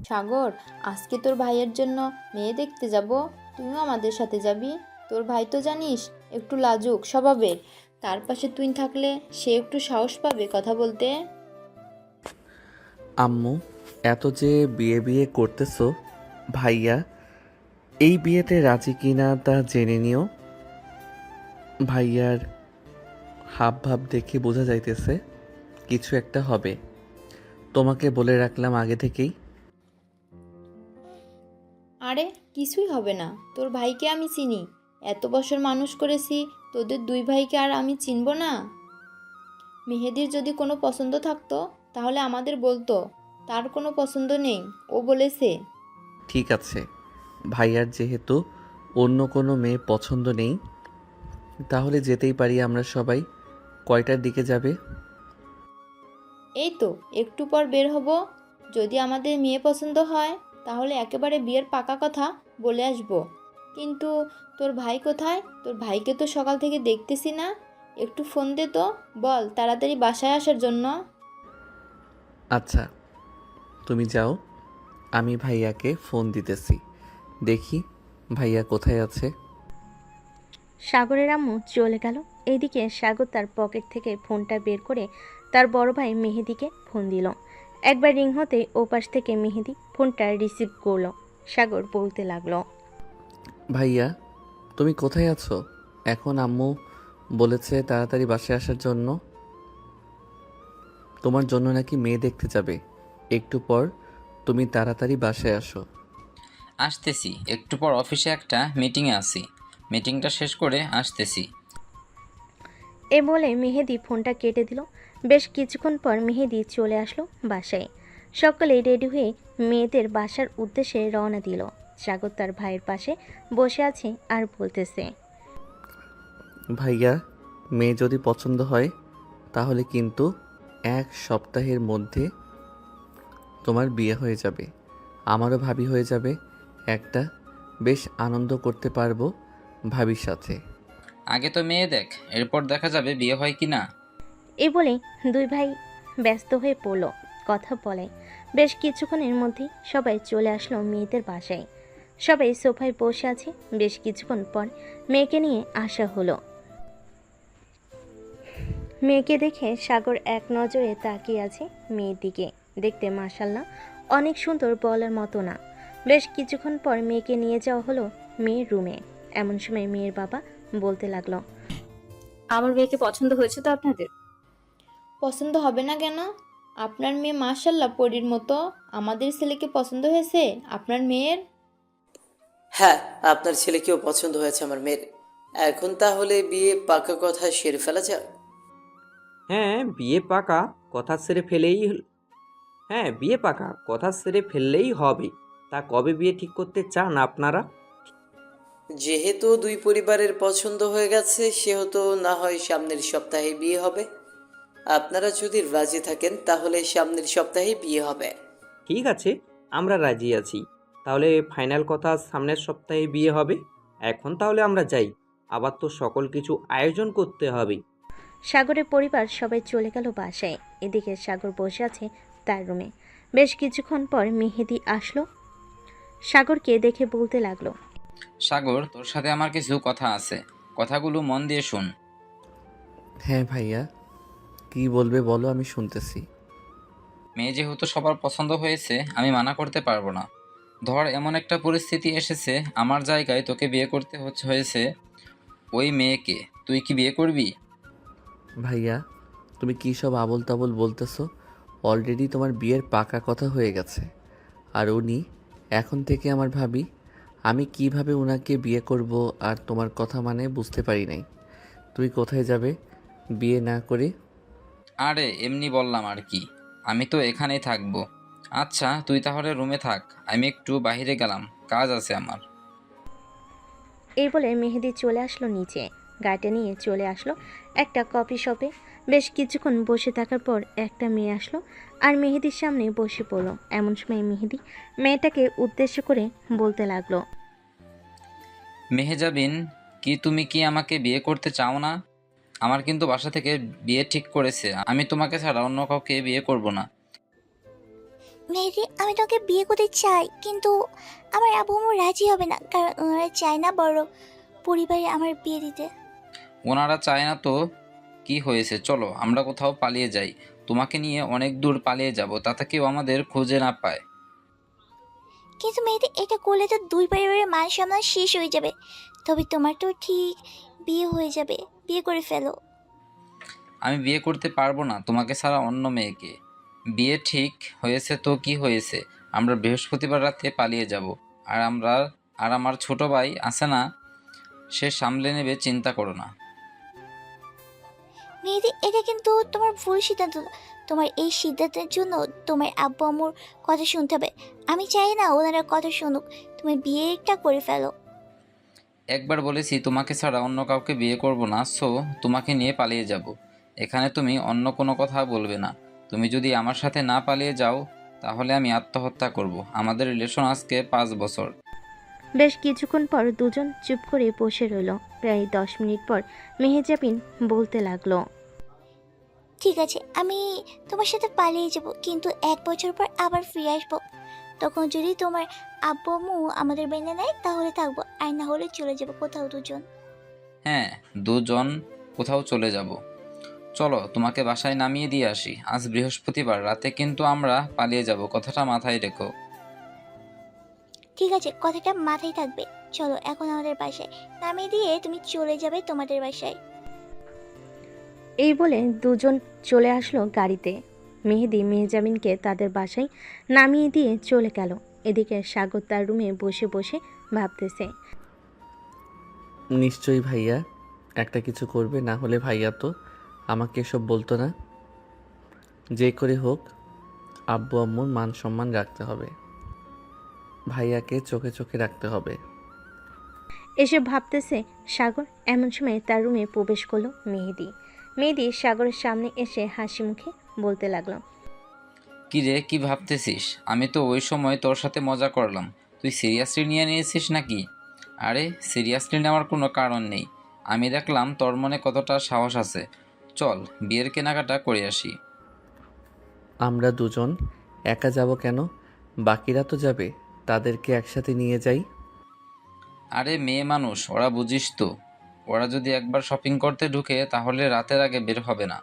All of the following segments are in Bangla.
সাগর, আজকে তোর ভাইয়ের জন্য মেয়ে দেখতে যাব। তুইও আমাদের সাথে যাবি। তোর ভাই তো জানিস একটু লাজুক স্বভাবের। তার পাশে তুই থাকলে সে একটু সাহস পাবে কথা বলতে। আম্মু, এত যে বিয়ে বিয়ে করতেছো, ভাইয়া এই বিয়েতে রাজি কিনা তা জেনে নিও। ভাইয়ার হাব ভাব দেখে বোঝা যাইতেছে কিছু একটা হবে। তোমাকে বলে রাখলাম আগে থেকেই। আরে কিছুই হবে না, তোর ভাইকে আমি চিনি। এত বছর মানুষ করেছি, তোদের দুই ভাইকে আর আমি চিনব না? মেহেদির যদি কোনো পছন্দ থাকতো তাহলে আমাদের বলতো। তার কোনো পছন্দ নেই, ও বলেছে। ঠিক আছে, ভাইয়ার যেহেতু অন্য কোনো মেয়ে পছন্দ নেই, তাহলে যেতেই পারি আমরা সবাই। কয়টার দিকে যাবে? এই তো একটু পর বের হব। যদি আমাদের মেয়ে পছন্দ হয় তাহলে একেবারে বিয়ের পাকা কথা বলে আসব। কিন্তু তোর ভাই কোথায়? তোর ভাইকে তো সকাল থেকে দেখতেছি না। একটু ফোন দে তো, বল তাড়াতাড়ি বাসায় আসার জন্য। আচ্ছা, তুমি যাও, আমি ভাইয়াকে ফোন দিতেছি। দেখি ভাইয়া কোথায় আছে। সাগরের আম্মু চলে গেল। এইদিকে সাগর তার পকেট থেকে ফোনটা বের করে তার বড় ভাই মেহেদিকে ফোন দিল। একবার রিং হতে ওপাশ থেকে মেহেদি ফোনটা রিসিভ করলো। সাগর বলতে লাগলো, ভাইয়া, তুমি কোথায় আছো? এখন আম্মু বলেছে তাড়াতাড়ি বাসায় আসার জন্য। তোমার জন্য নাকি মেয়ে দেখতে যাবে। একটু পর তুমি তাড়াতাড়ি বাসায় আসো। আসতেছি, একটু পর অফিসে একটা মিটিংয়ে আছি। মিটিংটা শেষ করে আসতেছি। এ বলে মেহেদি ফোনটা কেটে দিল। বেশ কিছুক্ষণ পর মেহেদি চলে আসলো বাসায়। সকলে রেডি হয়ে মেয়েদের বাসার উদ্দেশ্যে রওনা দিল। সাগর তার ভাইয়ের পাশে বসে আছে আর বলতেছে, ভাইয়া, মেয়ে যদি পছন্দ হয় তাহলে কিন্তু 1 সপ্তাহের মধ্যে তোমার বিয়ে হয়ে যাবে। আমারও ভাবি হয়ে যাবে একটা। বেশ আনন্দ করতে পারবো ভাবির সাথে। আগে তো মেয়ে দেখ, এরপর দেখা যাবে বিয়ে হয় কি না। এই বলে দুই ভাই ব্যস্ত হয়ে পড়ল কথা বলে। বেশ কিছুক্ষণের মধ্যেই সবাই চলে আসলো মেয়েদের বাসায়। সবাই সোফায় বসে আছে। বেশ কিছুক্ষণ পর মেয়েকে নিয়ে আসা হলো। মেয়েকে দেখে সাগর এক নজরে তাকিয়ে আছে মেয়ের দিকে। দেখতে মাশাল্লাহ অনেক সুন্দর, বলার মতো না। বেশ কিছুক্ষণ পর মেয়েকে নিয়ে যাওয়া হলো মেয়ের রুমে। এমন সময় মেয়ের বাবা বলতে লাগলো, আমার মেয়েকে পছন্দ হয়েছে তো আপনাদের? পছন্দ হবে না কেন? আপনার মেয়ে মাশাল্লাহ পরীর মতো। আমাদের ছেলেকে পছন্দ হয়েছে আপনার মেয়ের। হ্যাঁ, আপনার ছেলেকেও পছন্দ হয়েছে আমার মেয়ের। এখন তাহলে বিয়ে পাকা কথা সেরে ফেলা যাক। হ্যাঁ বিয়ে পাকা কথা সেরে ফেলেই হ্যাঁ বিয়ে পাকা কথা সেরে ফেললেই হবে। তা কবে বিয়ে ঠিক করতে চান আপনারা? যেহেতু দুই পরিবারের পছন্দ হয়ে গেছে, সেহেতু না হয় সামনের সপ্তাহে বিয়ে হবে। আপনারা যদি রাজি থাকেন তাহলে সামনের সপ্তাহে বিয়ে হবে। ঠিক আছে, আমরা রাজি আছি। তাহলে ফাইনাল কথা সামনের সপ্তাহে বিয়ে হবে। এখন তাহলে আমরা যাই, আবার তো সকল কিছু আয়োজন করতে হবে। সাগরের পরিবার সবাই চলে গেল বাসায়। এদিকে সাগর বসে আছে তার রুমে। বেশ কিছুক্ষণ পর মেহেদি আসলো। সাগরকে দেখে বলতে লাগলো, সাগর, তোর সাথে আমার কিছু কথা আছে, কথাগুলো মন দিয়ে শোন। হ্যাঁ ভাইয়া, কি বলবে বলো, আমি শুনতেছি। মেয়ে যেহেতু সবার পছন্দ হয়েছে, আমি মানা করতে পারবো না। ধর এমন একটা পরিস্থিতি এসেছে, আমার জায়গায় তোকে বিয়ে করতে হয়েছে ওই মেয়েকে। তুই কি বিয়ে করবি? ভাইয়া, তুমি কী সব আবোল তাবোল বলতেছো? অলরেডি তোমার বিয়ের পাকা কথা হয়ে গেছে। আর উনি এখন থেকে আমার ভাবি। আমি কিভাবে ওনাকে বিয়ে করব আর তোমার কথা মানে বুঝতে পারি নাই। তুমি কোথায় যাবে বিয়ে না করে? আরে এমনি বললাম আর কি, আমি তো এখানেই থাকবো। আচ্ছা তুই তাহলে রুমে থাক, আমি একটু বাইরে গেলাম, কাজ আছে আমার। এই বলে মেহেদি চলে আসলো নিচে। গাড়িটা নিয়ে চলে আসলো একটা কফি শপে। বেশ কিছুক্ষণ বসে থাকার পর একটা মেয়ে আসলো আর মেহেদির সামনে বসে পড়লো। এমন সময় মেহেদি মেয়েটাকে উদ্দেশ্য করে বলতে লাগলো, মেহেজাবিন, কি তুমি কি আমাকে বিয়ে করতে চাও না? আমার কিন্তু বাসা থেকে বিয়ে ঠিক করেছে, আমি তোমাকে ছাড়া অন্য কাউকে বিয়ে করব না। মেহেদি, আমি তোকে বিয়ে করতে চাই, কিন্তু আমার আব্বু আম্মু রাজি হবে না, কারণ ওনারা চায় না বড় পরিবারে আমার বিয়ে দিতে। ওনারা চায় না তো কি হয়েছে, চলো আমরা কোথাও পালিয়ে যাই। তোমাকে নিয়ে অনেক দূর পালিয়ে যাব, তাতে কেউ আমাদের খুঁজে না পায়। কিন্তু মেহেদি, এটা করলে তো দুই পরিবারের মান সম্মান শেষ হয়ে যাবে। তবে তোমার তো ঠিক বিয়ে হয়ে যাবে, বিয়ে করে ফেলো। আমি বিয়ে করতে পারবো না তোমাকে ছাড়া অন্য মেয়েকে। বিয়ে ঠিক হয়েছে তো কি হয়েছে, আমরা বৃহস্পতিবার রাতে পালিয়ে যাব। আর আমার ছোট ভাই আছে না, সে সামলে নেবে, চিন্তা করো না। মেহেদি, এটা কিন্তু তোমার ভুল সিদ্ধান্ত। তোমার এই সিদ্ধান্তের জন্য তোমার আব্বু আম্মুর কথা শুনতে হবে। আমি চাই না ওনারা কথা শুনুক, তুমি বিয়েটা করে ফেলো। একবার বলেছি তোমাকে ছাড়া অন্য কাউকে বিয়ে করব না, সো তোমাকে নিয়ে পালিয়ে যাব। এখানে তুমি অন্য কোনো কথা বলবে না। তুমি যদি আমার সাথে না পালিয়ে যাও তাহলে আমি আত্মহত্যা করব। আমাদের রিলেশন আজকে 5 বছর। বেশ কিছুক্ষণ পর দুজন চুপ করে বসে রইল। প্রায় 10 মিনিট পর মেহেজাবিন বলতে লাগলো। ঠিক আছে, আমি তোমার সাথে পালিয়ে যাব, কিন্তু 1 বছর পর আবার ফিরে আসবো। তখন যদি তোমার আব্বু আম্মু আমাদের মেনে নেয় তাহলে থাকবো, আর না হলে চলে যাবো কোথাও দুজন। হ্যাঁ, দুজন কোথাও চলে যাব। চলো তোমাকে বাসায় নামিয়ে দিয়ে আসি। আজ বৃহস্পতিবার রাতে কিন্তু আমরা পালিয়ে যাব, কথাটা মাথায় রেখো। ঠিক আছে, কথাটা মাথায় থাকবে। চলো এখন আমাদের বাসায় নামিয়ে দিয়ে তুমি চলে যাবে তোমাদের বাসায়। এই বলে দুজন চলে আসলো গাড়িতে। মেহেদি মেহজাবিনকে তাদের বাসায় নামিয়ে দিয়ে চলে গেল। এদিকে সাগর তার রুমে বসে বসে ভাবতেছে। নিশ্চয়ই ভাইয়া একটা কিছু করবে, না হলে ভাইয়া তো আমাকে এসব বলতো না। যে করে হোক আব্বু আম্মুর মান সম্মান রাখতে হবে, ভাইয়াকে চোখে চোখে রাখতে হবে। এসে ভাবতেছে সাগর, এমন সময় তার রুমে প্রবেশ করলো মেহেদি। মেহেদি সাগরের সামনে এসে হাসি মুখে বলতে লাগলো। কি রে, কি ভাবতেছিস? আমি তো ওই সময় তোর সাথে মজা করলাম, তুই সিরিয়াসলি নিয়ে নিয়েছিস নাকি? আরে সিরিয়াসলি নেওয়ার কোনো কারণ নেই। আমি দেখলাম তোর মনে কতটা সাহস আছে। চল বিয়ের কেনাকাটা করে আসি। আমরা দুজন একা যাব কেন? বাকিরা তো যাবে, তাদেরকে একসাথে নিয়ে যাই। আরে মেয়ে মানুষ, ওরা বুঝিস তো, ওরা যদি একবার শপিং করতে ঢুকে তাহলে রাতের আগে বের হবে না।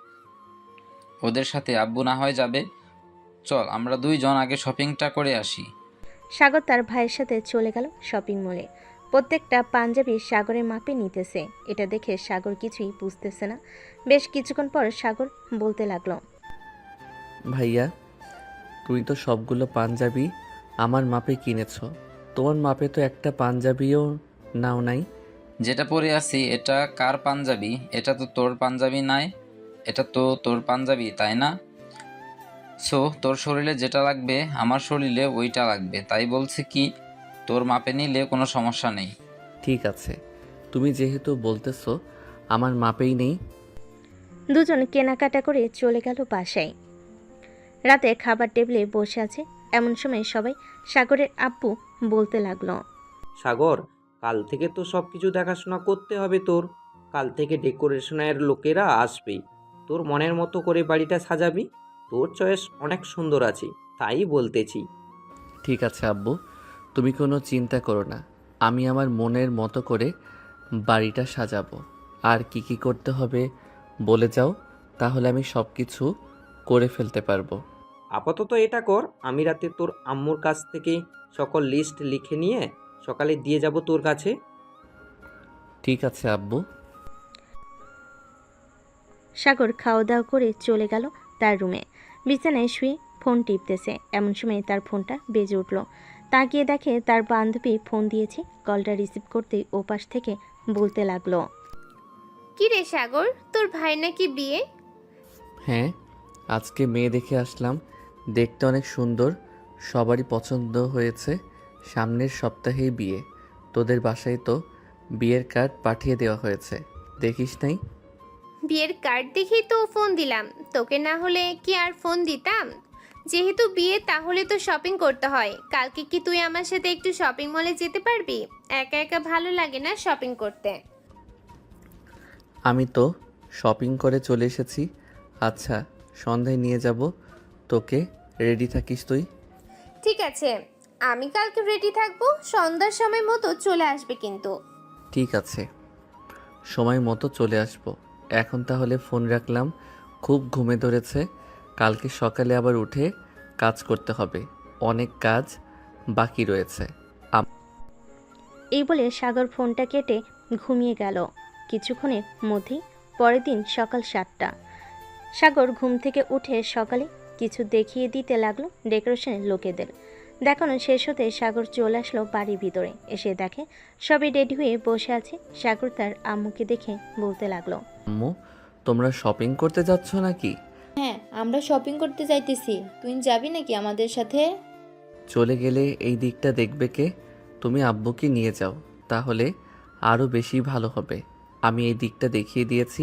ওদের সাথে আব্বু না হয় যাবে। চল আমরা দুইজন আগে শপিংটা করে আসি। সাগর তার ভাইয়ের সাথে চলে গেল শপিং মলে। প্রত্যেকটা পাঞ্জাবি সাগরের মাপে নিতেছে। এটা দেখে সাগর কিছুই বুঝতেছে না। বেশ কিছুক্ষণ পর সাগর বলতে লাগলো। ভাইয়া তুই তো সবগুলো পাঞ্জাবি আমার মাপে কিনেছ, তোমার মাপে তো একটা পাঞ্জাবিও নাও নাই। যেটা পরে আছি এটা কার পাঞ্জাবি? এটা তো তোর পাঞ্জাবি নাই, এটা তো তোর পাঞ্জাবি, তাই না? সো তোর শরীরে যেটা লাগবে আমার শরীরে ওইটা লাগবে, তাই বলছি কি তোর মাপে নিলে কোনো সমস্যা নেই। ঠিক আছে, তুমি যেহেতু বলতেছো আমার মাপেই নেই। দুজন কেনাকাটা করে চলে গেল বাসায়। রাতে খাবার টেবিলে বসে আছে। এমন সময় সবাই সাগরের আব্বু বলতে লাগলো। সাগর, কাল থেকে তো সব কিছু দেখাশোনা করতে হবে তোর। কাল থেকে ডেকোরেশনের লোকেরা আসবে, তোর মনের মতো করে বাড়িটা সাজাবি। তোর চয়েস অনেক সুন্দর আছে, তাই বলতেছি। ঠিক আছে আব্বু, তুমি কোনো চিন্তা করো না, আমি আমার মনের মতো করে বাড়িটা সাজাবো। আর কি কি করতে হবে বলে যাও, তাহলে আমি সব কিছু করে ফেলতে পারবো। আপাতত এটা কর, আমি রাতে তোর আম্মুর কাছ থেকে সকল লিস্ট লিখে নিয়ে সকালে দিয়ে যাব তোর কাছে। ঠিক আছে আব্বু। সাগর খাওয়া দাওয়া করে চলে গেল তার রুমে। বিছানায় শুয়ে ফোন টিপতেছে। এমন সময় তার ফোনটা বেজে উঠল। তাকিয়ে দেখে তার বান্ধবী ফোন দিয়েছে। কলটা রিসিভ করতেই ওপাশ থেকে বলতে লাগলো। কি রে সাগর, তোর ভাই নাকি বিয়ে? হ্যাঁ, আজকে মেয়ে দেখে আসলাম, দেখতে অনেক সুন্দর, সবারই পছন্দ হয়েছে। সামনের সপ্তাহেই বিয়ে, তোদের বাসায় তো বিয়ের কার্ড পাঠিয়ে দেওয়া হয়েছে, দেখিস নাই? বিয়ের কার্ড দেখেই তো ফোন দিলাম, তোকে না হলে কি আর ফোন দিতাম? যেহেতু বিয়ে তাহলে তো শপিং করতে হয়। কালকে কি তুই আমার সাথে একটু শপিং মলে যেতে পারবি? একা একা ভালো লাগে না শপিং করতে। আমি তো শপিং করে চলে এসেছি। আচ্ছা, সন্ধ্যায় নিয়ে যাব তোকে, রেডি থাকিস তুই। ঠিক আছে, আমি কালকে রেডি থাকবো, সন্ধ্যার সময় মতো চলে আসবে কিন্তু। ঠিক আছে, সময় মতো চলে আসবো। এখন তাহলে ফোন রাখলাম, খুব ঘুমে ধরেছে। কালকে সকালে আবার উঠে কাজ করতে হবে, অনেক কাজ বাকি রয়েছে। এই বলে সাগর ফোনটা কেটে ঘুমিয়ে গেল। কিছুক্ষণের মধ্যেই পরের দিন সকাল 7টা। সাগর ঘুম থেকে উঠে সকালে কিছু দেখিয়ে দিতে লাগলো ডেকোরেশনের লোকেদের। দেখানো শেষ হতে সাগর চলে আসলো বাড়ির ভিতরে। এসে দেখে সবাই রেডি হয়ে বসে আছে। সাগর তার আম্মুকে দেখে বলতে লাগলো, আম্মু, তোমরা শপিং করতে যাচ্ছ নাকি? হ্যাঁ, আমরা শপিং করতে যাইতেছি। তুই যাবি নাকি আমাদের সাথে? চলে গেলে এই দিকটা দেখবে কে? তুমি আব্বুকে নিয়ে যাও, তাহলে আরও বেশি ভালো হবে। আমি এই দিকটা দেখিয়ে দিয়েছি,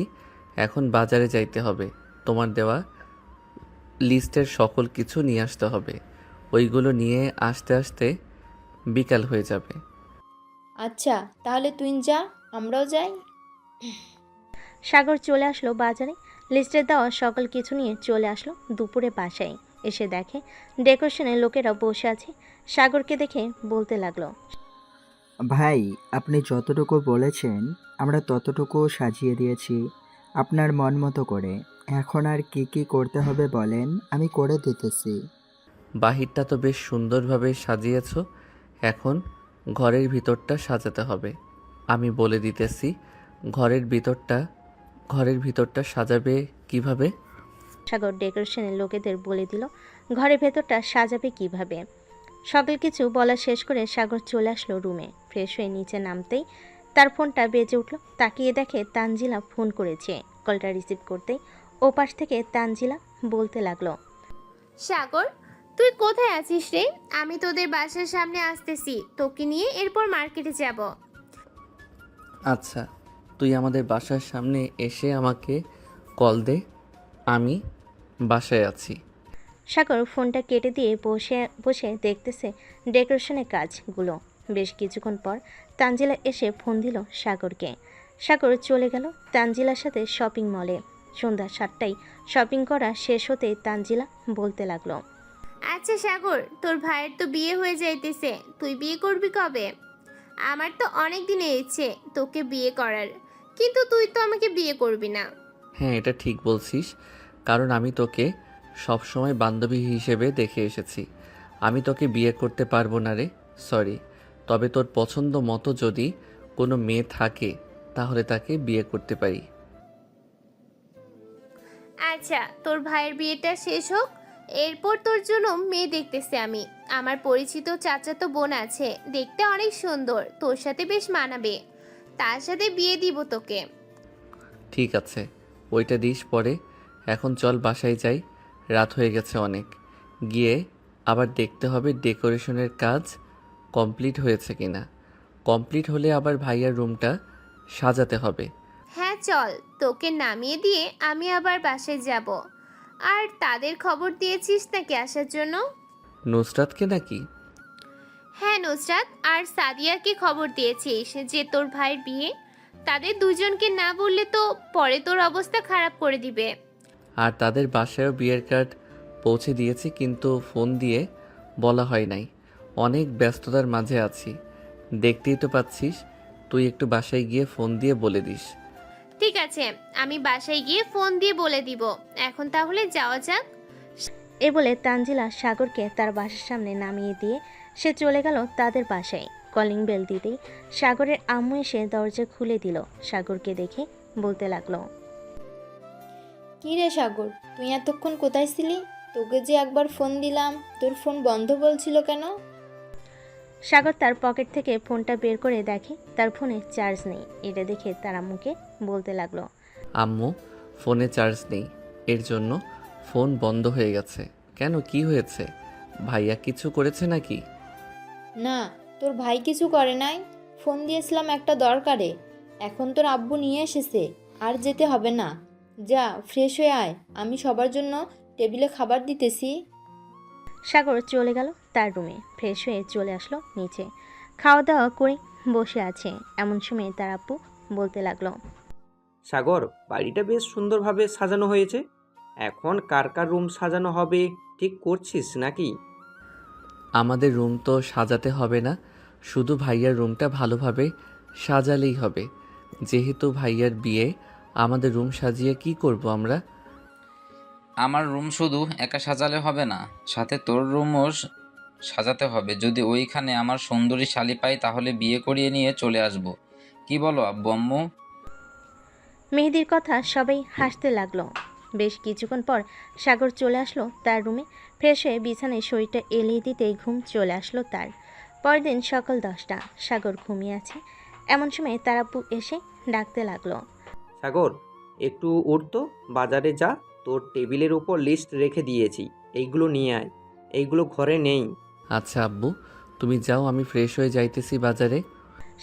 এখন বাজারে যাইতে হবে। তোমার দেওয়া লিস্টের সকল কিছু নিয়ে আসতে হবে। ওইগুলো নিয়ে আসতে আসতে বিকাল হয়ে যাবে। আচ্ছা, তাহলে তুই যা, আমরাও যাই। সাগর চলে আসলো বাজারে। লিস্টে দেওয়া সকল কিছু নিয়ে চলে আসলো দুপুরে বাসায়। এসে দেখে ডেকোরেশনের লোকেরা বসে আছে। সাগরকে দেখে বলতে লাগলো, ভাই, আপনি যতটুকু বলেছেন আমরা ততটুকু সাজিয়ে দিয়েছি আপনার মন মতো করে। এখন আর কি কি করতে হবে বলেন, আমি করে দিতেছি। বাহিরটা তো বেশ সুন্দরভাবে সাজিয়েছ, এখন ঘরের ভিতরটা সাজাতে হবে। আমি বলে দিতেছি, ঘরের ভিতরটা সাজাবে কিভাবে। সাগর ডেকোরেশনের লোকেদের বলে দিল ঘরের ভেতরটা সাজাবে কিভাবে। সকল কিছু বলা শেষ করে সাগর চলে আসলো রুমে। ফ্রেশ হয়ে নিচে নামতেই তার ফোনটা বেজে উঠল। তাকিয়ে দেখে তানজিলা ফোন করেছে। কলটা রিসিভ করতেই ওপাশ থেকে তানজিলা বলতে লাগলো, সাগর, তুই কোথায় আছিস রে? আমি তোদের বাসার সামনে আসতেছি, তোকে নিয়ে এরপর মার্কেটে যাব। আচ্ছা, তুই আমাদের বাসার সামনে এসে আমাকে কল দে, আমি বাসায় আছি। সাগর ফোনটা কেটে দিয়ে বসে বসে দেখতেছে ডেকোরেশনের কাজগুলো। বেশ কিছুক্ষণ পর তানজিলা এসে ফোন দিল সাগরকে। সাগর চলে গেল তানজিলার সাথে শপিং মলে। সন্ধ্যা 7টায় শপিং করা শেষ হতেই তানজিলা বলতে লাগলো, আচ্ছা সাগর, তোর ভাইয়ের তো বিয়ে হয়ে যাইতেছে, তুই বিয়ে করবি কবে? আমার তো অনেক দিনের ইচ্ছে তোকে বিয়ে করার, কিন্তু তুই তো আমাকে বিয়ে করবি না। হ্যাঁ, এটা ঠিক বলছিস, কারণ আমি তোকে সবসময় বান্ধবী হিসেবে দেখে এসেছি। আমি তোকে বিয়ে করতে পারবো না রে, সরি। তবে তোর পছন্দ মতো যদি কোনো মেয়ে থাকে তাহলে তাকে বিয়ে করতে পারি। আচ্ছা, তোর ভাইয়ের বিয়েটা শেষ হোক, এরপর তোর জন্য মেয়ে দেখতেছি আমি। আমার পরিচিত চাচাতো বোন আছে, দেখতে অনেক সুন্দর, তোর সাথে বেশ মানাবে, তার সাথে বিয়ে দিব তোকে। ঠিক আছে, ওইটা দিস পরে। এখন চল বাসায় যাই, রাত হয়ে গেছে অনেক। গিয়ে আবার দেখতে হবে ডেকোরেশনের কাজ কমপ্লিট হয়েছে কিনা। কমপ্লিট হলে আবার ভাইয়ার রুমটা সাজাতে হবে। হ্যাঁ চল, তোকে নামিয়ে দিয়ে আমি আবার বাসায় যাব। আর তাদের খবর দিয়েছিস নাকি আসার জন্য? নুসরাতকে নাকি? হ্যাঁ, নুসরাত আর সাদিয়াকে খবর দিয়েছিস যে তোর ভাইয়ের বিয়ে? তাদের দুজনকে না বললে তো পরে তোর অবস্থা খারাপ করে দিবে। আর তাদের বাসায়ও বিয়ের কার্ড পৌঁছে দিয়েছি, কিন্তু ফোন দিয়ে বলা হয় নাই। অনেক ব্যস্ততার মাঝে আছি, দেখতেই তো পাচ্ছিস। তুই একটু বাসায় গিয়ে ফোন দিয়ে বলে দিস। ঠিক আছে, আমি বাসায় গিয়ে ফোন দিয়ে বলে দিব। এখন তাহলে যাওয়া যাক। এ বলে তানজিলা সাগরকে তার বাসার সামনে নামিয়ে দিয়ে সে চলে গেল তাদের বাসায়। কলিং বেল দিতেই সাগরের আম্মু এসে দরজা খুলে দিল। সাগরকে দেখে বলতে লাগলো, কি রে সাগর, তুই এতক্ষণ কোথায় ছিলি? তোকে যে একবার ফোন দিলাম, তোর ফোন বন্ধ বলছিল কেন? সাগর তার পকেট থেকে ফোনটা বের করে দেখে তার ফোনে চার্জ নেই। এটা দেখে তার আম্মুকে বলতে লাগলো, আম্মু, ফোনে চার্জ নেই, এর জন্য ফোন বন্ধ হয়ে গেছে। কেন, কি হয়েছে? ভাইয়া কিছু করেছে নাকি? না, তোর ভাই কিছু করে নাই। ফোন দিয়েছিলাম একটা দরকারে। এখন তোর আব্বু নিয়ে এসেছে, আর যেতে হবে না। যা, ফ্রেশ হয়ে আয়, আমি সবার জন্য টেবিলে খাবার দিতেছি। সাগর চলে গেল তার রুমে। ফ্রেশ হয়ে চলে আসলো নিচে। খাওয়া দাওয়া করে বসে আছে। এমন সময় তার আব্বু বলতে লাগলো, সাগর, বাড়িটা বেশ সুন্দরভাবে সাজানো হয়েছে। এখন কার কার রুম সাজানো হবে ঠিক করছিস নাকি? আমাদের রুম তো সাজাতে হবে না, শুধু ভাইয়ার রুমটা ভালোভাবে সাজালেই হবে। যেহেতু ভাইয়ার বিয়ে, আমাদের রুম সাজিয়ে কি করব আমরা? আমার রুম শুধু একা সাজালে হবে না, সাথে তোর রুমও সাজাতে হবে। যদি ওইখানে আমার সুন্দরী শালি পাই তাহলে বিয়ে করিয়ে নিয়ে চলে আসব। কি বলো আব্বু আম্মু? মেহেদির কথা সবাই হাসতে লাগলো। বেশ কিছুক্ষণ পর সাগর চলে আসলো তার রুমে। ফ্রেশ হয়ে বিছানায় শরীরটা এলিয়ে দিতেই ঘুম চলে আসলো তার। পরের দিন সকাল 10টা, সাগর ঘুমিয়ে আছে। এমন সময় তার আব্বু এসে ডাকতে লাগলো। সাগর, একটু উঠতো, বাজারে যা, তোর টেবিলের উপর লিস্ট রেখে দিয়েছি, এইগুলো নিয়ে আয়। এইগুলো ঘরে নেই। আচ্ছা আব্বু, তুমি যাও, আমি ফ্রেশ হয়ে যাইতেছি বাজারে।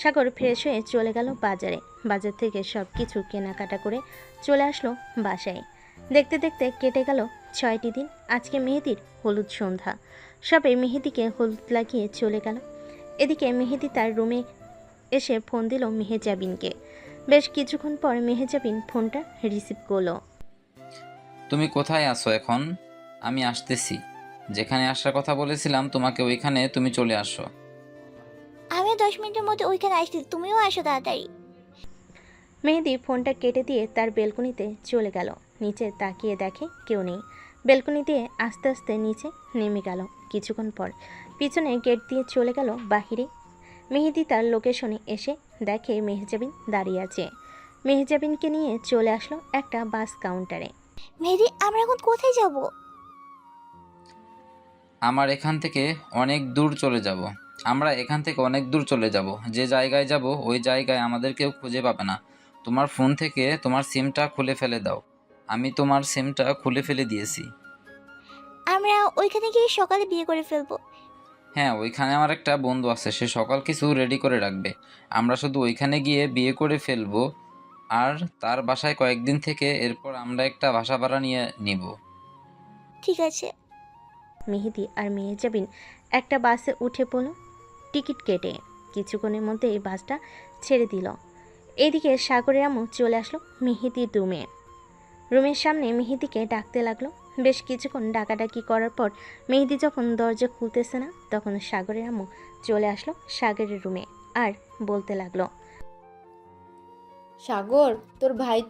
সাগর ফ্রেশ হয়ে চলে গেল বাজারে। বাজার থেকে সব কিছু কেনাকাটা করে চলে আসলো বাসায়। দেখতে দেখতে কেটে গেল 6টি দিন। আজকে মেহেদির হলুদ সন্ধ্যা। সবাই মেহেদিকে হলুদ লাগিয়ে চলে গেল। এদিকে মেহেদি তার রুমে এসে ফোন দিল মেহেজাবিনকে। বেশ কিছুক্ষণ পর মেহেজাবিন ফোনটা রিসিভ করলো। তুমি কোথায় আছো এখন? আমি আসতেছি। যেখানে আসার কথা বলেছিলাম তোমাকে, ওইখানে তুমি চলে আসো। আমি 10 মিনিটের মধ্যে ওইখানে আসছি, তুমিও আসো তাড়াতাড়ি। মেহেদি ফোনটা কেটে দিয়ে তার বেলকনিতে চলে গেল। নিচে তাকিয়ে দেখে কেউ নেই। বেলকনি দিয়ে আস্তে আস্তে নিচে নেমে গেল। কিছুক্ষণ পর পিছনে গেট দিয়ে চলে গেল বাহিরে। মেহেদি তার লোকেশনে এসে দেখে মেহজাবিন দাঁড়িয়ে আছে। মেহজাবিনকে নিয়ে চলে আসলো একটা বাস কাউন্টারে। মেহেদি, আমরা এখন কোথায় যাব? আমার এখান থেকে অনেক দূর চলে যাব। আমরা এখান থেকে অনেক দূর চলে যাব। যে জায়গায় যাব ওই জায়গায় আমাদের কেউ খুঁজে পাবে না। তোমার ফোন থেকে তোমার সিমটা খুলে ফেলে দাও। আমি তোমার সিমটা খুলে ফেলে দিয়েছি। আমরা ওইখানে গিয়ে সকালে বিয়ে করে ফেলবো। হ্যাঁ, ওইখানে আমার একটা বন্ধু আছে, সে সকাল কিছু রেডি করে রাখবে। আমরা শুধু ওইখানে গিয়ে বিয়ে করে ফেলবো আর তার বাসায় কয়েকদিন থেকে এরপর আমরা একটা বাসা ভাড়া নিয়ে নিব। ঠিক আছে। মেহেদি আর মেহজাবিন একটা বাসে উঠে পড়ল টিকিট কেটে। কিছুক্ষণের মধ্যে এই বাসটা ছেড়ে দিল। এদিকে সাগরের আম্মু চলে আসলো মেহেদির রুমে। রুমের সামনে মেহেদিকে ডাকতে লাগলো। বেশ কিছুক্ষণ ডাকাডাকি করার পর মেহেদি যখন দরজা খুলতেছে না, তখন সাগরের আম্মু চলে আসলো সাগরের রুমে আর বলতে লাগলো। সাগর, তোর ভাই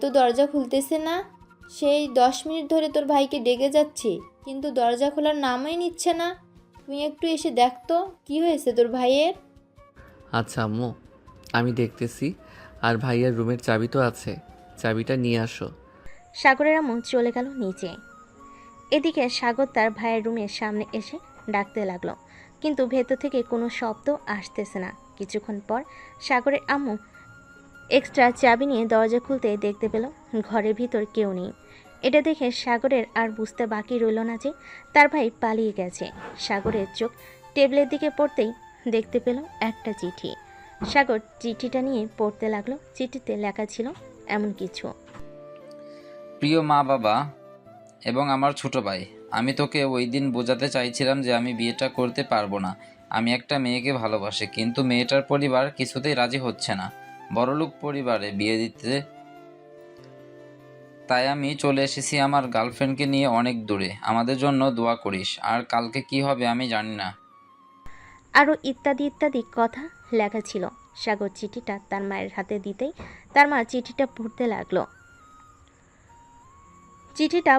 তো দরজা খুলতেছে না। সেই 10 মিনিট ধরে তোর ভাইকে ডেকে যাচ্ছি, কিন্তু দরজা খোলার নামই নিচ্ছে না। তুই একটু এসে দেখ তো কী হয়েছে তোর ভাইয়ের। আচ্ছা আম্মু, আমি দেখতেছি। আর ভাইয়ার রুমের চাবি তো আছে, চাবিটা নিয়ে আসো। সাগরের আম্মু চলে গেল নিচে। এদিকে সাগর তার ভাইয়ের রুমের সামনে এসে ডাকতে লাগলো, কিন্তু ভেতর থেকে কোনো শব্দ আসতেছে না। কিছুক্ষণ পর সাগরের আম্মু এক্সট্রা চাবি নিয়ে দরজা খুলতে দেখতে পেল ঘরের ভিতর কেউ নেই। এটা দেখে সাগরের আর বুঝতে বাকি রইল না যে তার ভাই পালিয়ে গেছে। সাগরের চোখ টেবিলের দিকে পড়তেই দেখতে পেল একটা চিঠি। সাগর চিঠিটা নিয়ে পড়তে লাগলো। চিঠিতে লেখা ছিল এমন কিছু। প্রিয় মা বাবা এবং আমার ছোট ভাই, আমি তোকে ওই দিন বোঝাতে চাইছিলাম যে আমি বিয়েটা করতে পারবো না। আমি একটা মেয়েকে ভালোবাসি, কিন্তু মেয়েটার পরিবার কিছুতেই রাজি হচ্ছে না বড়লোক পরিবারে বিয়ে দিতে। তাই আমি চলে এসেছি আমার গার্লফ্রেন্ডকে নিয়ে অনেক দূরে। আমাদের জন্য দোয়া করিস। আর কালকে কি হবে আমি জানি না। আরও ইত্যাদি ইত্যাদি কথা লেখা ছিল। সাগর চিঠিটা তার মায়ের হাতে দিতেই তার মা চিঠিটা পড়তে লাগলো। চিঠিটা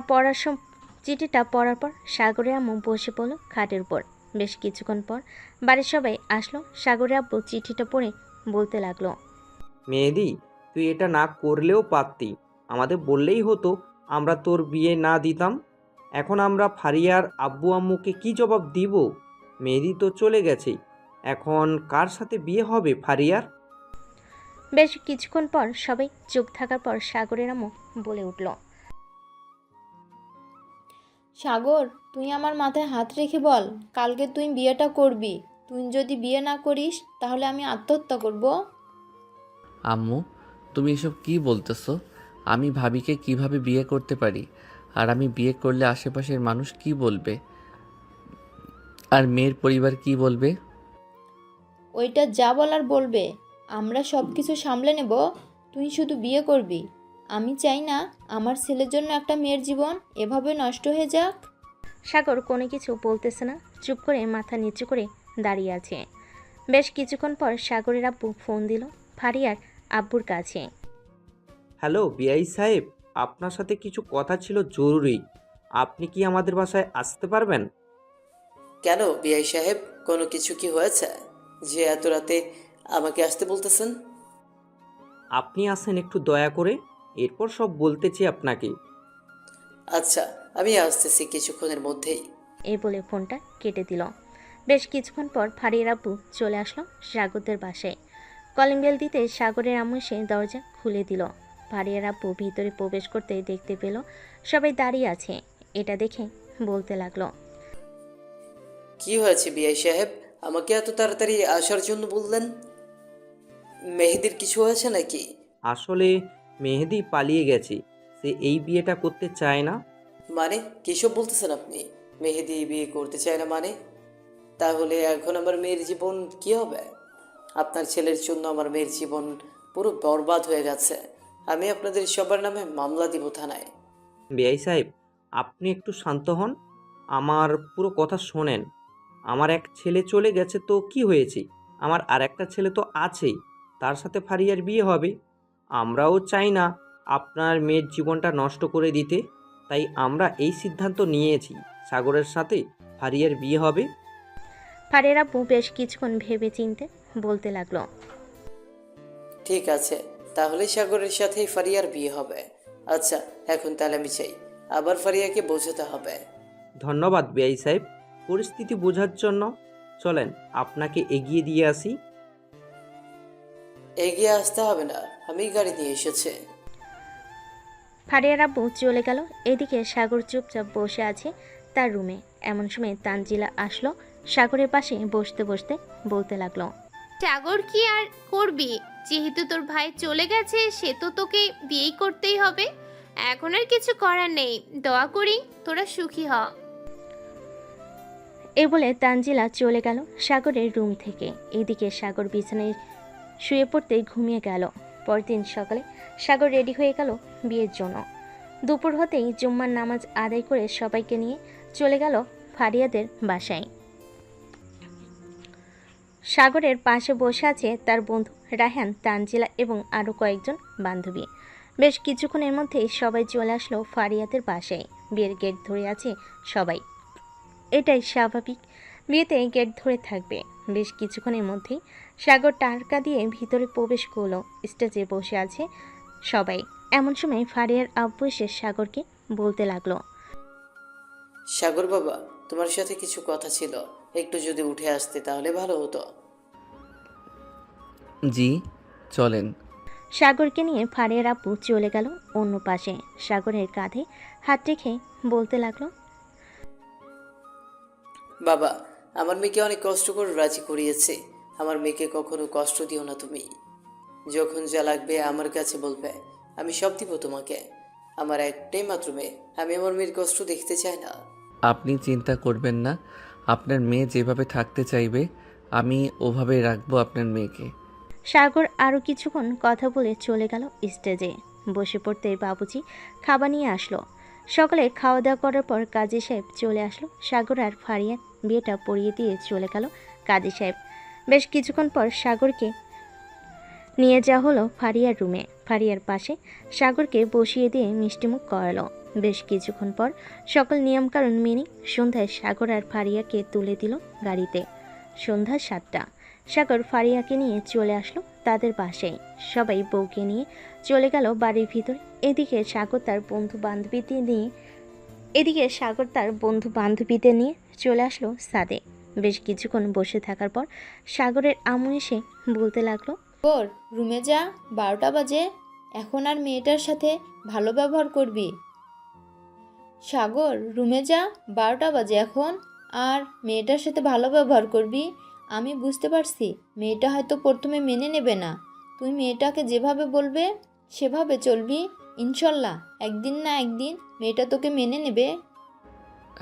পড়ার পর সাগরের আম্মু বসে পড়ল খাটের উপর। বেশ কিছুক্ষণ পর বাড়ির সবাই আসলো। সাগরের আব্বু চিঠিটা পড়ে বলতে লাগলো। মেহেদি, তুই এটা না করলেও পারতি, আমাদের বললেই হতো, আমরা তোর বিয়ে না দিতাম। এখন আমরা ফারিয়ার আব্বু আম্মুকে কি জবাব দিব? মেহেদি তো চলে গেছে, এখন কার সাথে বিয়ে হবে ফারিয়ার? বেশ কিছুক্ষণ পর সবাই চুপ থাকার পর সাগরের আম্মু বলে উঠল। সাগর, তুই আমার মাথায় হাত রেখে বল, কালকে তুই বিয়েটা করবি। তুই যদি বিয়ে না করিস তাহলে আমি আত্মহত্যা করব। আম্মু, তুমি এসব কি বলতেছো? আমি ভাবিকে কিভাবে বিয়ে করতে পারি? আর আমি বিয়ে করলে আশেপাশের মানুষ কি বলবে? আর মেয়ের পরিবার কি বলবে? ওইটা যা বলার বলবে, আমরা সব কিছু সামলে নেব। তুই শুধু বিয়ে করবি। আমি চাই না আমার ছেলের জন্য একটা মেয়ের জীবন এভাবে নষ্ট হয়ে যাক। সাগর কোনো কিছু বলতেছে না, চুপ করে মাথা নিচু করে দাঁড়িয়ে আছে। বেশ কিছুক্ষণ পর সাগরের আব্বু ফোন দিল ফারিয়ার আব্বুর কাছে। হ্যালো বিআই সাহেব, আপনার সাথে কিছু কথা ছিল জরুরি। আপনি কি আমাদের বাসায় আসতে পারবেন? কেন বিআই সাহেব, কোনো কিছু কি হয়েছে যে এত রাতে আমাকে আসতে বলতেছেন? আপনি আসেন একটু দয়া করে, এরপর সব বলতেছি আপনাকে। আচ্ছা, আমি আসতেছি কিছুক্ষণের মধ্যেই। এই বলে ফোনটা কেটে দিল। বেশ কিছুক্ষণ পর ফারিয়ার আব্বু চলে আসলো সাগরদের বাসায়। কলিং বেল দিতে সাগরের আম্মু এসে দরজা খুলে দিল। ফারিয়ার আব্বু ভিতরে প্রবেশ করতে দেখতে পেল সবাই দাঁড়িয়ে আছে। এটা দেখে বলতে লাগলো, কি হয়েছে বিআই সাহেব, আমাকে এত তাড়াতাড়ি আসার জন্য বললেন? মেহেদির কিছু হয়েছে নাকি? আসলে মেহেদি পালিয়ে গেছে, সে এই বিয়েটা করতে চায় না। মানে কিসব বলতেছেন আপনি? মেহেদি বিয়ে করতে চায় না মানে? তাহলে এখন আমার মেয়ের জীবন কি হবে? আপনার ছেলের জন্য আমার মেয়ের জীবন পুরো বরবাদ হয়ে গেছে। আমি আপনাদের সবার নামে মামলা দিব থানায়। বিআই সাহেব, আপনি একটু শান্ত হন, আমার পুরো কথা শোনেন। আমার এক ছেলে চলে গেছে তো কি হয়েছে, আমার আর একটা ছেলে তো আছেই, তার সাথে ফারিয়ার বিয়ে হবে। আমরাও চাই না আপনার মেয়ের জীবনটা নষ্ট করে দিতে, তাই আমরা এই সিদ্ধান্ত নিয়েছি সাগরের সাথে ফারিয়ার বিয়ে হবে। ফারিয়ার আব্বু বেশ কিছুক্ষণ ভেবে চিনতে বলতে লাগলো, ঠিক আছে, তাহলে সাগরের সাথেই ফারিয়ার বিয়ে হবে। আচ্ছা, এখন তাহলে আমি চাই, আবার ফারিয়াকে বোঝাতে হবে। ধন্যবাদ বিআই সাহেব পরিস্থিতি বোঝার জন্য। চলেন আপনাকে এগিয়ে দিয়ে আসি। এগিয়ে আসতে হবে না, আমি গাড়ি নিয়ে এসেছি। ফারিয়ার আব্বু চলে গেল। এদিকে সাগর চুপচাপ বসে আছে তার রুমে। এমন সময় তানজিলা আসলো সাগরের পাশে বসতে বসতে বলতে লাগলো, সাগর কি আর করবি, যেহেতু তোর ভাই চলে গেছে সে তো তোকে বিয়েই করতেই হবে। এখন আর কিছু করার নেই, দোয়া করি তোরা সুখী হ। এই বলে তানজিলা চলে গেল সাগরের রুম থেকে। এদিকে সাগর বিছানায় শুয়ে পড়তে ঘুমিয়ে গেল। পরদিন সকালে সাগর রেডি হয়ে গেল বিয়ের জন্য। দুপুর হতেই জুম্মার নামাজ আদায় করে সবাইকে নিয়ে চলে গেল ফারিয়াদের বাসায়। সাগরের পাশে বসে আছে তার বন্ধু রায়হান, তানজিলা এবং আরও কয়েকজন বান্ধবী। বেশ কিছুক্ষণের মধ্যেই সবাই চলে আসলো ফারিয়াদের বাসায়। বিয়ের গেট ধরে আছে সবাই, এটাই স্বাভাবিক, বিয়েতে গেট ধরে থাকবে। বেশ কিছুক্ষণের মধ্যেই সাগর টারকা দিয়ে ভিতরে প্রবেশ করলো। স্টেজে বসে আছে সবাই। এমন সময় ফারিয়ার আব্বু এসে সাগরকে বলতে লাগলো, সাগর বাবা, তোমার সাথে কিছু কথা ছিল, একটু যদি উঠে আসতে তাহলে ভালো হতো। জি চলেন। সাগরকে নিয়ে ফারিয়ার আব্বু চলে গেল অন্য পাশে। সাগরের কাঁধে হাত রেখে বলতে লাগলো, বাবা, আমার মেয়েকে অনেক কষ্ট করে রাজি করিয়েছে। আমার মেয়েকে কখনো কষ্ট দিও না তুমি। যখন যা লাগবে আমার কাছে বলবে, আমি সব দিব তোমাকে। আমার একটাই মাত্র মেয়ে, আমি আমার মেয়ের কষ্ট দেখতে চাই না। আপনি চিন্তা করবেন না, আপনার মেয়ে যেভাবে থাকতে চাইবে আমি ওভাবে রাখবো আপনার মেয়েকে। সাগর আরও কিছুক্ষণ কথা বলে চলে গেল স্টেজে। বসে পড়তে বাবুজি খাবার নিয়ে আসলো। সকালে খাওয়া দাওয়া করার পর কাজী সাহেব চলে আসলো। সাগর আর ফারিয়ার বিয়েটা পড়িয়ে দিয়ে চলে গেল কাজী সাহেব। বেশ কিছুক্ষণ পর সাগরকে নিয়ে যাওয়া হলো ফারিয়ার রুমে। ফারিয়ার পাশে সাগরকে বসিয়ে দিয়ে মিষ্টিমুখ করালো। বেশ কিছুক্ষণ পর সকল নিয়মকানুন মেনে সন্ধ্যায় সাগর আর ফারিয়াকে তুলে দিল গাড়িতে। সন্ধ্যা 7টা। সাগর ফারিয়াকে নিয়ে চলে আসলো তাদের বাসায়। সবাই বউকে নিয়ে চলে গেল বাড়ির ভিতরে। এদিকে সাগর তার বন্ধু বান্ধবীদের নিয়ে চলে আসলো ছাদে। বেশ কিছুক্ষণ বসে থাকার পর সাগরের আম্মু এসে বলতে লাগলো, ওর রুমে যা, 12টা বাজে, এখন আর মেয়েটার সাথে ভালো ব্যবহার করবি। সাগর রুমে যা, 12টা বাজে এখন, আর মেয়েটার সাথে ভালো ব্যবহার করবি। আমি বুঝতে পারছি মেয়েটা হয়তো প্রথমে মেনে নেবে না, তুই মেয়েটাকে যেভাবে বলবে সেভাবে চলবি। ইনশাল্লাহ একদিন না একদিন মেয়েটা তোকে মেনে নেবে।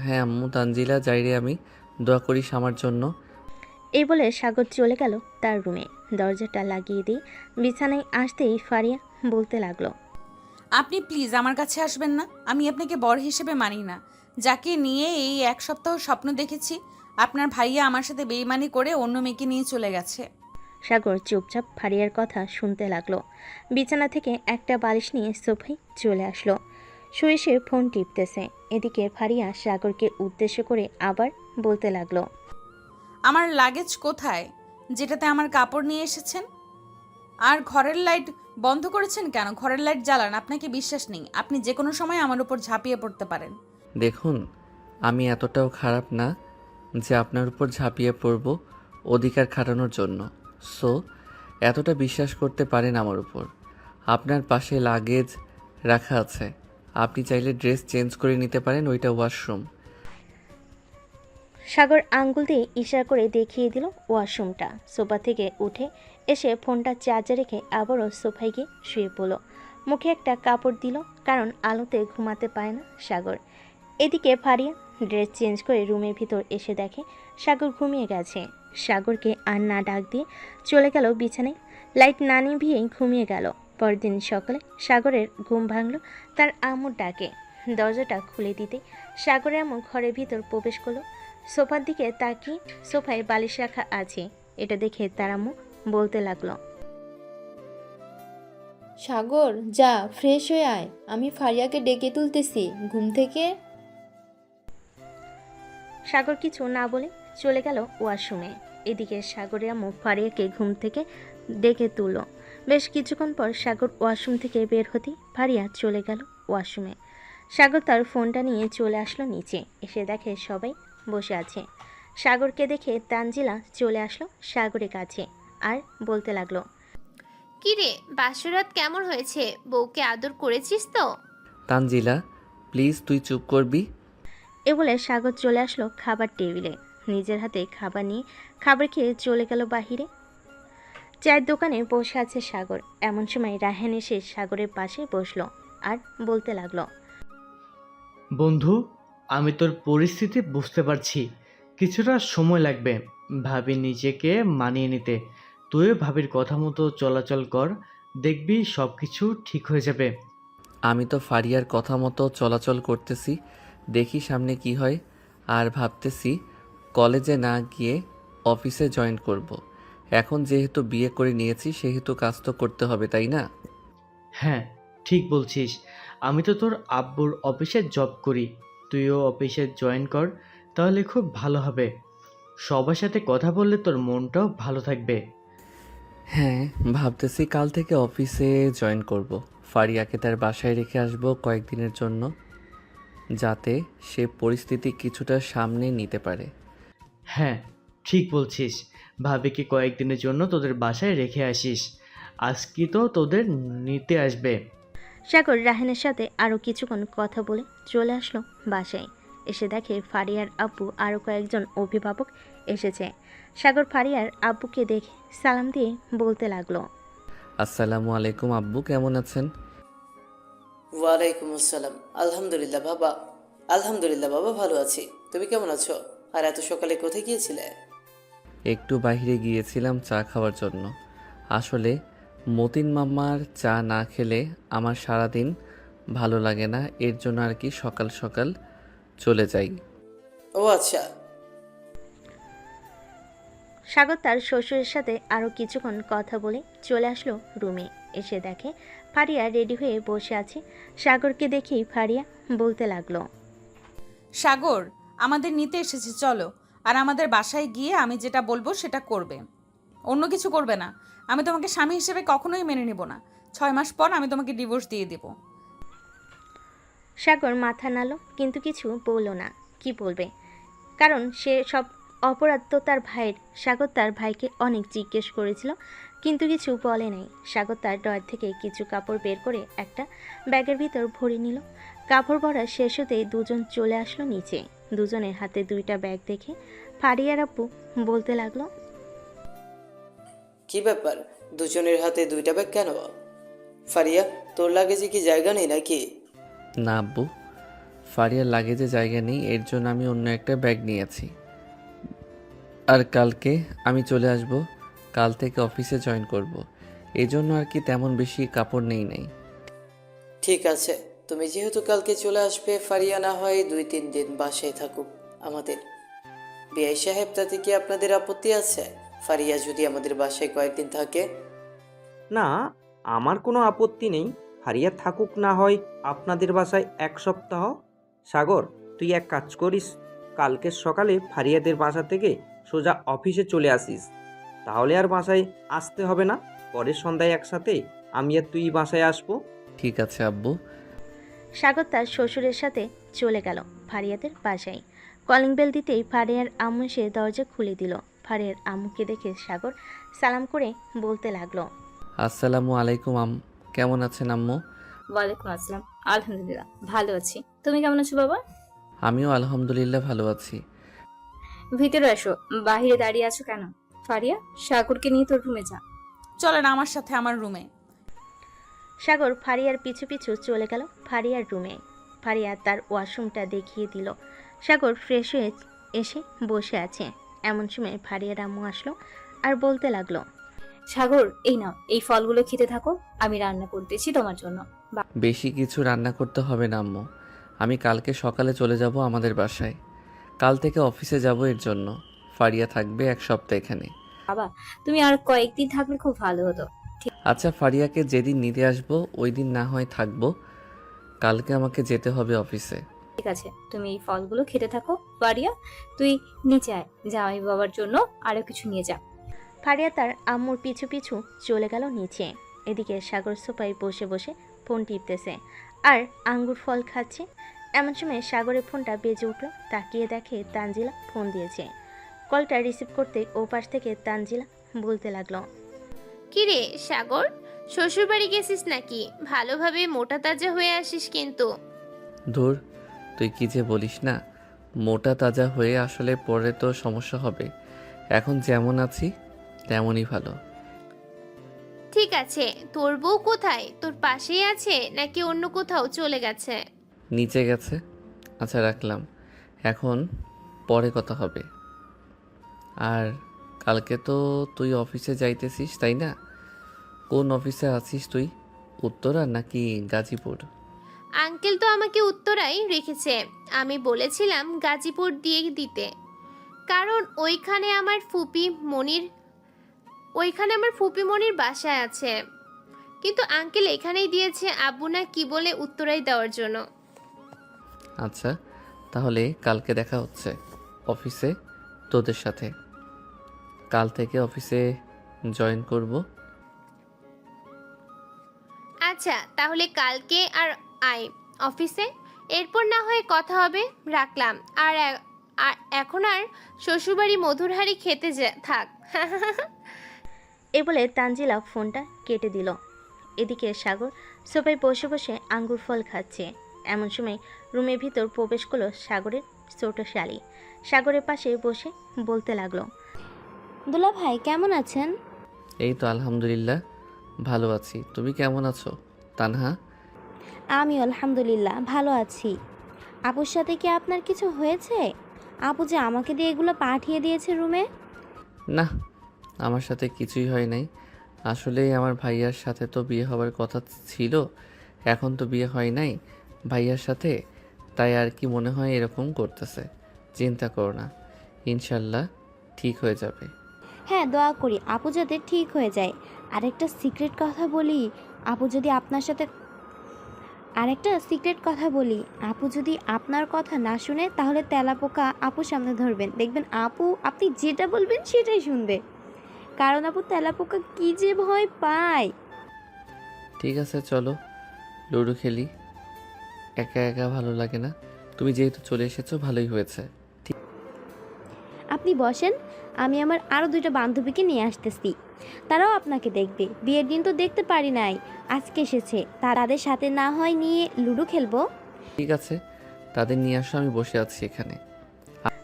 হ্যাঁ আম্মু, তানজিলা যাই রে, আমি দোয়া করিস আমার জন্য। এই বলে সাগর চলে গেল তার রুমে। দরজাটা লাগিয়ে দিয়ে বিছানায় আসতেই ফারিয়া বলতে লাগলো, আপনি প্লিজ আমার কাছে আসবেন না। আমি আপনাকে বর হিসেবে মানি না। যাকে নিয়ে এই 1 সপ্তাহ স্বপ্ন দেখেছি, আপনার ভাইয়া আমার সাথে বেইমানি করে অন্য মেয়েকে নিয়ে চলে গেছে। সাগর চুপচাপ ফারিয়ার কথা শুনতে লাগলো। বিছানা থেকে একটা বালিশ নিয়ে সোফায় চলে আসলো। শুয়ে শুয়ে ফোন টিপতেছে। এদিকে ফারিয়া সাগরকে উদ্দেশ্য করে আবার বলতে লাগলো, আমার লাগেজ কোথায়, যেটাতে আমার কাপড় নিয়ে এসেছেন? আর ঘরের লাইট বন্ধ করেছেন কেন? ঘরের লাইট জ্বালান, আপনাকে বিশ্বাস নেই। আপনি যে কোনো সময় আমার উপর ঝাঁপিয়ে পড়তে পারেন। দেখুন, আমি এতটাও খারাপ না যে আপনার উপর ঝাঁপিয়ে পড়ব অধিকার খাটানোর জন্য। সো এতটা বিশ্বাস করতে পারেন আমার উপর। আপনার পাশে লাগেজ রাখা আছে, আপনি চাইলে ড্রেস চেঞ্জ করে নিতে পারেন, ওইটা ওয়াশরুম। সাগর আঙ্গুল দিয়ে ইশারা করে দেখিয়ে দিল ওয়াশরুমটা। সোফা থেকে উঠে এসে ফোনটা চার্জে রেখে আবারও সোফায় গিয়ে শুয়ে পড়ল। মুখে একটা কাপড় দিল, কারণ আলোতে ঘুমাতে পায় না সাগর। এদিকে ফারিয়া ড্রেস চেঞ্জ করে রুমের ভিতর এসে দেখে সাগর ঘুমিয়ে গেছে। সাগরকে আর না ডাক দিয়ে চলে গেল বিছানায়। লাইট না নিভিয়েই ঘুমিয়ে গেল। পরদিন সকালে সাগরের ঘুম ভাঙল তার আম্মুর ডাকে। দরজাটা খুলে দিতে সাগরের আম্মু ঘরের ভিতর প্রবেশ করলো। সোফার দিকে তাকিয়ে সোফায় বালিশ রাখা আছে, এটা দেখে তার আম্মু বলতে লাগলো, সাগর যা ফ্রেশ হয়ে আয়, আমি ফারিয়াকে ডেকে তুলতেছি ঘুম থেকে। সাগর কিছু না বলে চলে গেল ওয়াশরুমে। এদিকে সাগরের আম্মু ফারিয়াকে ঘুম থেকে ডেকে তুলল। বেশ কিছুক্ষণ পর সাগর ওয়াশরুম থেকে বের হতেই ফারিয়া চলে গেল ওয়াশরুমে। সাগর তার ফোনটা নিয়ে চলে আসলো নিচে। এসে দেখে সবাই বসে আছে। সাগরকে দেখে তানজিলা চলে আসলো সাগরের কাছে আর বলতে লাগলো, কিরে বাসরাত কেমন হয়েছে? বউকে আদর করেছিস তো? তানজিলা, প্লিজ তুই চুপ করবি? এ বলে সাগর চলে আসলো খাবার টেবিলে। নিজের হাতে খাবার নিয়ে খাবার খেয়ে চলে গেল বাহিরে। চায়ের দোকানে বসে আছে সাগর। এমন সময় রাহেন এসে সাগরের পাশে বসলো আর বলতে লাগলো, বন্ধু, আমি তোর পরিস্থিতি বুঝতে পারছি। কিছুটা সময় লাগবে ভাবি নিজেকে মানিয়ে নিতে। তুইও ভাবির কথা মতো চলাচল কর, দেখবি সব কিছু ঠিক হয়ে যাবে। আমি তো ফারিয়ার কথা মতো চলাচল করতেছি, দেখি সামনে কি হয়। আর ভাবতেছি কলেজে না গিয়ে অফিসে জয়েন করব। এখন যেহেতু বিয়ে করে নিয়েছি সেহেতু কাজ তো করতে হবে, তাই না? হ্যাঁ, ঠিক বলছিস। আমি তো তোর আব্বুর অফিসে জব করি, তুইও অফিসে জয়েন কর, তাহলে খুব ভালো হবে। সবার সাথে কথা বললে তোর মনটাও ভালো থাকবে। হ্যাঁ, ভাবতেছি কাল থেকে অফিসে জয়েন করব। ফারিয়াকে তার বাসায় রেখে আসব কয়েকদিনের জন্য, যাতে সে পরিস্থিতি কিছুটা সামনে নিতে পারে। হ্যাঁ, ঠিক বলছিস। ভাবিকে কয়েকদিনের জন্য তোদের বাসায় রেখে আসিস। আজকে তো তোদের নিতে আসবে। সাগর রাহেনের সাথে আরও কিছুক্ষণ কথা বলে চলে আসলো বাসায়। এসে দেখে ফারিয়ার আব্বু আরও কয়েকজন অভিভাবক এসেছে। সাগর ফারিয়ার আব্বুকে দেখে সালাম দিয়ে বলতে লাগলো, আসসালামু আলাইকুম আব্বু, কেমন আছেন? ওয়ালাইকুম আসসালাম। আলহামদুলিল্লাহ বাবা, ভালো আছি। তুমি কেমন আছো? আর এত সকালে কোথায় গিয়েছিলে? একটু বাইরে গিয়েছিলাম চা খাওয়ার জন্য। আসলে মতিন মামার চা না খেলে আমার সারাদিন ভালো লাগে না, এর জন্য আর কি সকাল সকাল চলে যাই। ও আচ্ছা। সাগর তার শ্বশুরের সাথে আরও কিছুক্ষণ কথা বলে চলে আসলো রুমে। এসে দেখে ফারিয়া রেডি হয়ে বসে আছে। সাগরকে দেখেই ফারিয়া বলতে লাগলো, সাগর আমাদের নিতে এসেছে, চলো। আর আমাদের বাসায় গিয়ে আমি যেটা বলবো সেটা করবে, অন্য কিছু করবে না। আমি তোমাকে স্বামী হিসেবে কখনোই মেনে নিব না। 6 মাস পর আমি তোমাকে ডিভোর্স দিয়ে দেব। সাগর মাথা নাড়ল, কিন্তু কিছু বলল না। কি বলবে, কারণ সে সব অপরাধ তো তার ভাইয়ের। সাগর তার ভাইকে অনেক জিজ্ঞেস করেছিল, কিন্তু কিছু বলে নাই। সাগর তার ড্রয়ার থেকে কিছু কাপড় বের করে একটা ব্যাগের ভিতর ভরে নিল। কাপড় ভরা শেষ হতেই দুজন চলে আসলো নিচে। দুজনের হাতে 2টা ব্যাগ দেখে ফারিয়ার আব্বু বলতে লাগলো, কি ব্যাপার, দুজনের হাতে 2টা ব্যাগ কেন? ফারিয়া, তোর লাগেজে কি জায়গা নেই নাকি? না আব্বু, ফারিয়ার লাগেজে জায়গা নেই, এর জন্য আমি অন্য একটা ব্যাগ নিয়েছি। আর কালকে আমি চলে আসব, কাল থেকে অফিসে জয়েন করব। এই জন্য আর কি তেমন বেশি কাপড় নেই। ঠিক আছে, তুমি যেহেতু কালকে চলে আসবে, ফারিয়া না হয় 2-3 দিন বাসায় থাকুক আমাদের। বিআই সাহেব, তাতে কি আপনাদের আপত্তি আছে? ফারিয়া যদি আমাদের বাসায় কয়েকদিন থাকে? না, আমার কোনো আপত্তি নেই। ফারিয়া থাকুক না হয় আপনাদের বাসায় 1 সপ্তাহ। সাগর, তুই এক কাজ করিস, কালকে সকালে ফারিয়াদের বাসা থেকে সোজা অফিসে চলে আসিস। তাহলে আর বাসায় আসতে হবে না। পরের সন্ধ্যায় একসাথে আমি আর তুই বাসায় আসবো। ঠিক আছে আব্বু। সাগর তার শ্বশুরের সাথে চলে গেল ফারিয়াদের বাসায়। কলিং বেল দিতেই ফারিয়ার আম্মু এসে দরজা খুলে দিল। ফারিয়ার আম্মুকে দেখে সাগর সালাম করে বলতে লাগলো, আসসালামু আলাইকুম কেমন আছেন আম্মু? ওয়ালাইকুম আসসালাম। আলহামদুলিল্লাহ ভালো আছি, তুমি কেমন আছো বাবা? আমিও আলহামদুলিল্লাহ ভালো আছি। ভিতরে আসো, বাহিরে দাঁড়িয়ে আছো কেন? ফারিয়া, সাগরকে নিয়ে তোর রুমে যা। চলেন আমার সাথে আমার রুমে। সাগর ফারিয়ার পিছু পিছু চলে গেল ফারিয়ার রুমে। ফারিয়া তার ওয়াশরুমটা দেখিয়ে দিল। সাগর ফ্রেশ হয়ে এসে বসে আছে। এমন সময় ফারিয়ার আম্মু আসলো আর বলতে লাগলো, সাগর, এই নাও, এই ফলগুলো খেতে থাকো, আমি রান্না করতেছি তোমার জন্য। বেশি কিছু রান্না করতে হবে না আম্মু, আমি কালকে সকালে চলে যাব আমাদের বাসায়। কাল থেকে অফিসে যাব, এর জন্য ফারিয়া থাকবে 1 সপ্তাহ এখানে। বাবা, তুমি আর কয়েকদিন থাকলে খুব ভালো হতো। আচ্ছা, ফারিয়াকে যেদিন নিতে আসবো ওই দিন না হয় থাকবো, কালকে আমাকে যেতে হবে অফিসে। ঠিক আছে, তুমি এই ফলগুলো খেতে থাকো। ফারিয়া, তুই নিচে আয়, জামাই বাবার জন্য আরো কিছু নিয়ে যা। ফারিয়া তার আম্মুর পিছু পিছু চলে গেল নিচে। এদিকে সাগর সোফায় বসে বসে ফোন টিপতেছে আর আঙ্গুর ফল খাচ্ছে। এমন সময় সাগরের ফোনটা বেজে উঠল। তাকিয়ে দেখে তানজিলা ফোন দিয়েছে। কলটা রিসিভ করতে ও পাশ থেকে তানজিলা বলতে লাগলো, কিরে সাগর, শ্বশুর বাড়ি গেছিস নাকি? ভালোভাবে মোটা তাজা হয়ে আসিস কিন্তু। ধুর, তুই কি যে বলিস না, মোটা তাজা হয়ে আসলে পরে তো সমস্যা হবে। এখন যেমন আছি তেমনই ভালো। ঠিক আছে, তোর বউ কোথায়? তোর পাশেই আছে নাকি অন্য কোথাও চলে গেছে? নিচে গেছে। আচ্ছা রাখলাম, এখন পরে কথা হবে। আর কালকে তো তুই অফিসে যাইতেছিস তাই না? কোন অফিসে আছিস তুই, উত্তরা নাকি গাজীপুর? আঙ্কেল তো আমাকে উত্তরায় রেখেছে, আমি বলেছিলাম গাজীপুর দিয়ে দিতে, কারণ ওইখানে আমার ফুপি মনির বাসায় আছে। কিন্তু আঙ্কেল এখানেই দিয়েছে, আব্বু না কি বলে উত্তরায় দেওয়ার জন্য। আচ্ছা, তাহলে কালকে দেখা হচ্ছে অফিসে তোদের সাথে। কাল থেকে অফিসে জয়েন করব। আচ্ছা, তাহলে কালকে আর আয় অফিসে, এরপর না হয় কথা হবে। রাখলাম। আর এখন আর শ্বশুরবাড়ি মধুর হাঁড়ি খেতে থাক। এ বলে তানজিলা ফোনটা কেটে দিল। এদিকে সাগর সোফায় বসে বসে আঙ্গুর ফল খাচ্ছে। এমন সময় রুমের ভিতর প্রবেশ করলো সাগরের ছোট শালি। সাগরের পাশে বসে বলতে লাগলো, দুলা ভাই কেমন আছেন? এই তো আলহামদুলিল্লাহ ভালো আছি, তুমি কেমন আছো তানহা? আমি আলহামদুলিল্লাহ ভালো আছি। আপুর সাথে কি আপনার কিছু হয়েছে? আপু যে আমাকে দিয়ে এগুলো পাঠিয়ে দিয়েছে রুমে। না, আমার সাথে কিছুই হয় নাই। আসলে আমার ভাইয়ার সাথে তো বিয়ে হওয়ার কথা ছিল, এখন তো বিয়ে হয় নাই ভাইয়ার সাথে, তাই আর কি মনে হয় এরকম করতেছে। চিন্তা করো না, ইনশাল্লাহ ঠিক হয়ে যাবে। হ্যাঁ, দোয়া করি আপু যাতে ঠিক হয়ে যায়। আরেকটা সিক্রেট কথা বলি, আপু যদি আপনার সাথে আপু যদি আপনার কথা না শুনে তাহলে তেলাপোকা আপুর সামনে ধরবেন, দেখবেন আপু আপনি যেটা বলবেন সেটাই শুনবে। কারণ আপু তেলাপোকা কি যে ভয় পায়। ঠিক আছে, চলো লুডো খেলি। একা একা ভালো লাগে না, তুমি যেহেতু চলে এসেছো ভালোই হয়েছে। আপনি বসেন, আমি আমার আরও 2টা বান্ধবীকে নিয়ে আসতেছি, তারাও আপনাকে দেখবে। বিয়ের দিন তো দেখতে পারি নাই, আজকে এসেছে, তাদের সাথে না হয় নিয়ে লুডো খেলবো। ঠিক আছে, তাদের নিয়ে আসো, আমি বসে আছি এখানে।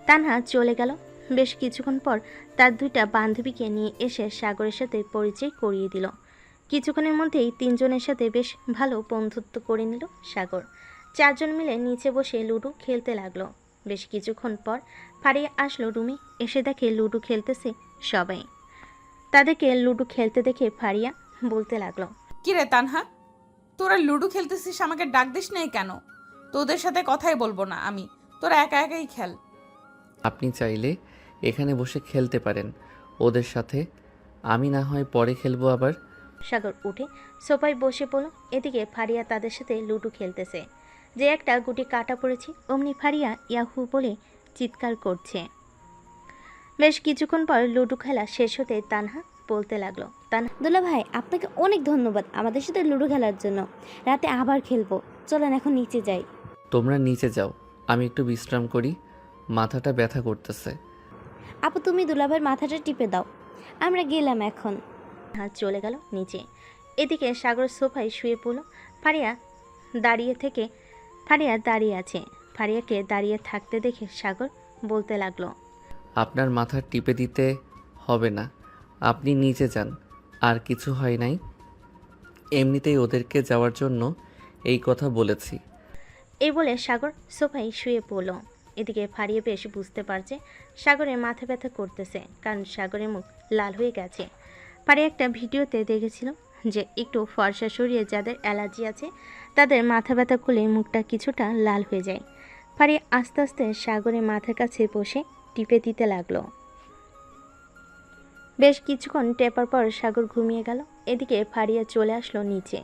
তানহা চলে গেল। বেশ কিছুক্ষণ পর তার 2টা বান্ধবীকে নিয়ে এসে সাগরের সাথে পরিচয় করিয়ে দিল। কিছুক্ষণের মধ্যেই 3 জনের সাথে বেশ ভালো বন্ধুত্ব করে নিল সাগর। 4 জন মিলে নিচে বসে লুডো খেলতে লাগলো। বেশ কিছুক্ষণ পর ফারিয়া আসলো রুমে, এসে দেখে লুডো খেলতেছে সবাই। তাদেরকে লুডো খেলতে দেখে ফারিয়া বলতে লাগলো, কি রে তানহা, তোরা লুডো খেলতেছিস, আমাকে ডাক দিস নাই কেন? তোদের সাথে কথাই বলবো না আমি, তোরা একা একাই খেল। আপনি চাইলে এখানে বসে খেলতে পারেন ওদের সাথে, আমি না হয় পরে খেলবো আবার। সাগর উঠে সোফায় বসে পড়ল। এদিকে ফারিয়া তাদের সাথে লুডো খেলতেছে। যে একটা গুটি কাটা পড়েছে অমনি ফারিয়া ইয়াহু বলে চিৎকার করছে। বেশ কিছুক্ষণ পর লুডো খেলা শেষ হতে তানহা বলতে লাগলো, দুলা ভাই, আপনাকে অনেক ধন্যবাদ আমাদের সাথে লুডো খেলার জন্য। রাতে আবার খেলবো, চলেন এখন নিচে যাই। তোমরা নিচে যাও, আমি একটু বিশ্রাম করি, মাথাটা ব্যথা করতেছে। আপু তুমি দুলা ভাইয়ের মাথাটা টিপে দাও, আমরা গেলাম এখন। হাত চলে গেল নিচে। এদিকে সাগর সোফায় শুয়ে পড়ল। ফারিয়া দাঁড়িয়ে আছে। ফারিয়াকে দাঁড়িয়ে থাকতে দেখে সাগর বলতে লাগলো, আপনার মাথা টিপে দিতে হবে না, আপনি নিচে যান, আর কিছু হয় নাই, এমনিতেই ওদেরকে যাওয়ার জন্য এই কথা বলেছি। এই বলে সাগর সোফায় শুয়ে পড়ল। এদিকে ফারিয়া বেশ বুঝতে পারছে সাগরের মাথা ব্যথা করতেছে, কারণ সাগরের মুখ লাল হয়ে গেছে। ফারিয়া একটা ভিডিওতে দেখেছিল যে একটু ফর্সা শরীরে যাদের অ্যালার্জি আছে তাদের মাথা ব্যথা করলে মুখটা কিছুটা লাল হয়ে যায়। ফারিয়া আস্তে আস্তে সাগরের মাথার কাছে বসে টিপে দিতে লাগলো। বেশ কিছুক্ষণ টেপার পর সাগর ঘুমিয়ে গেল। এদিকে ফারিয়া চলে আসলো নিচে।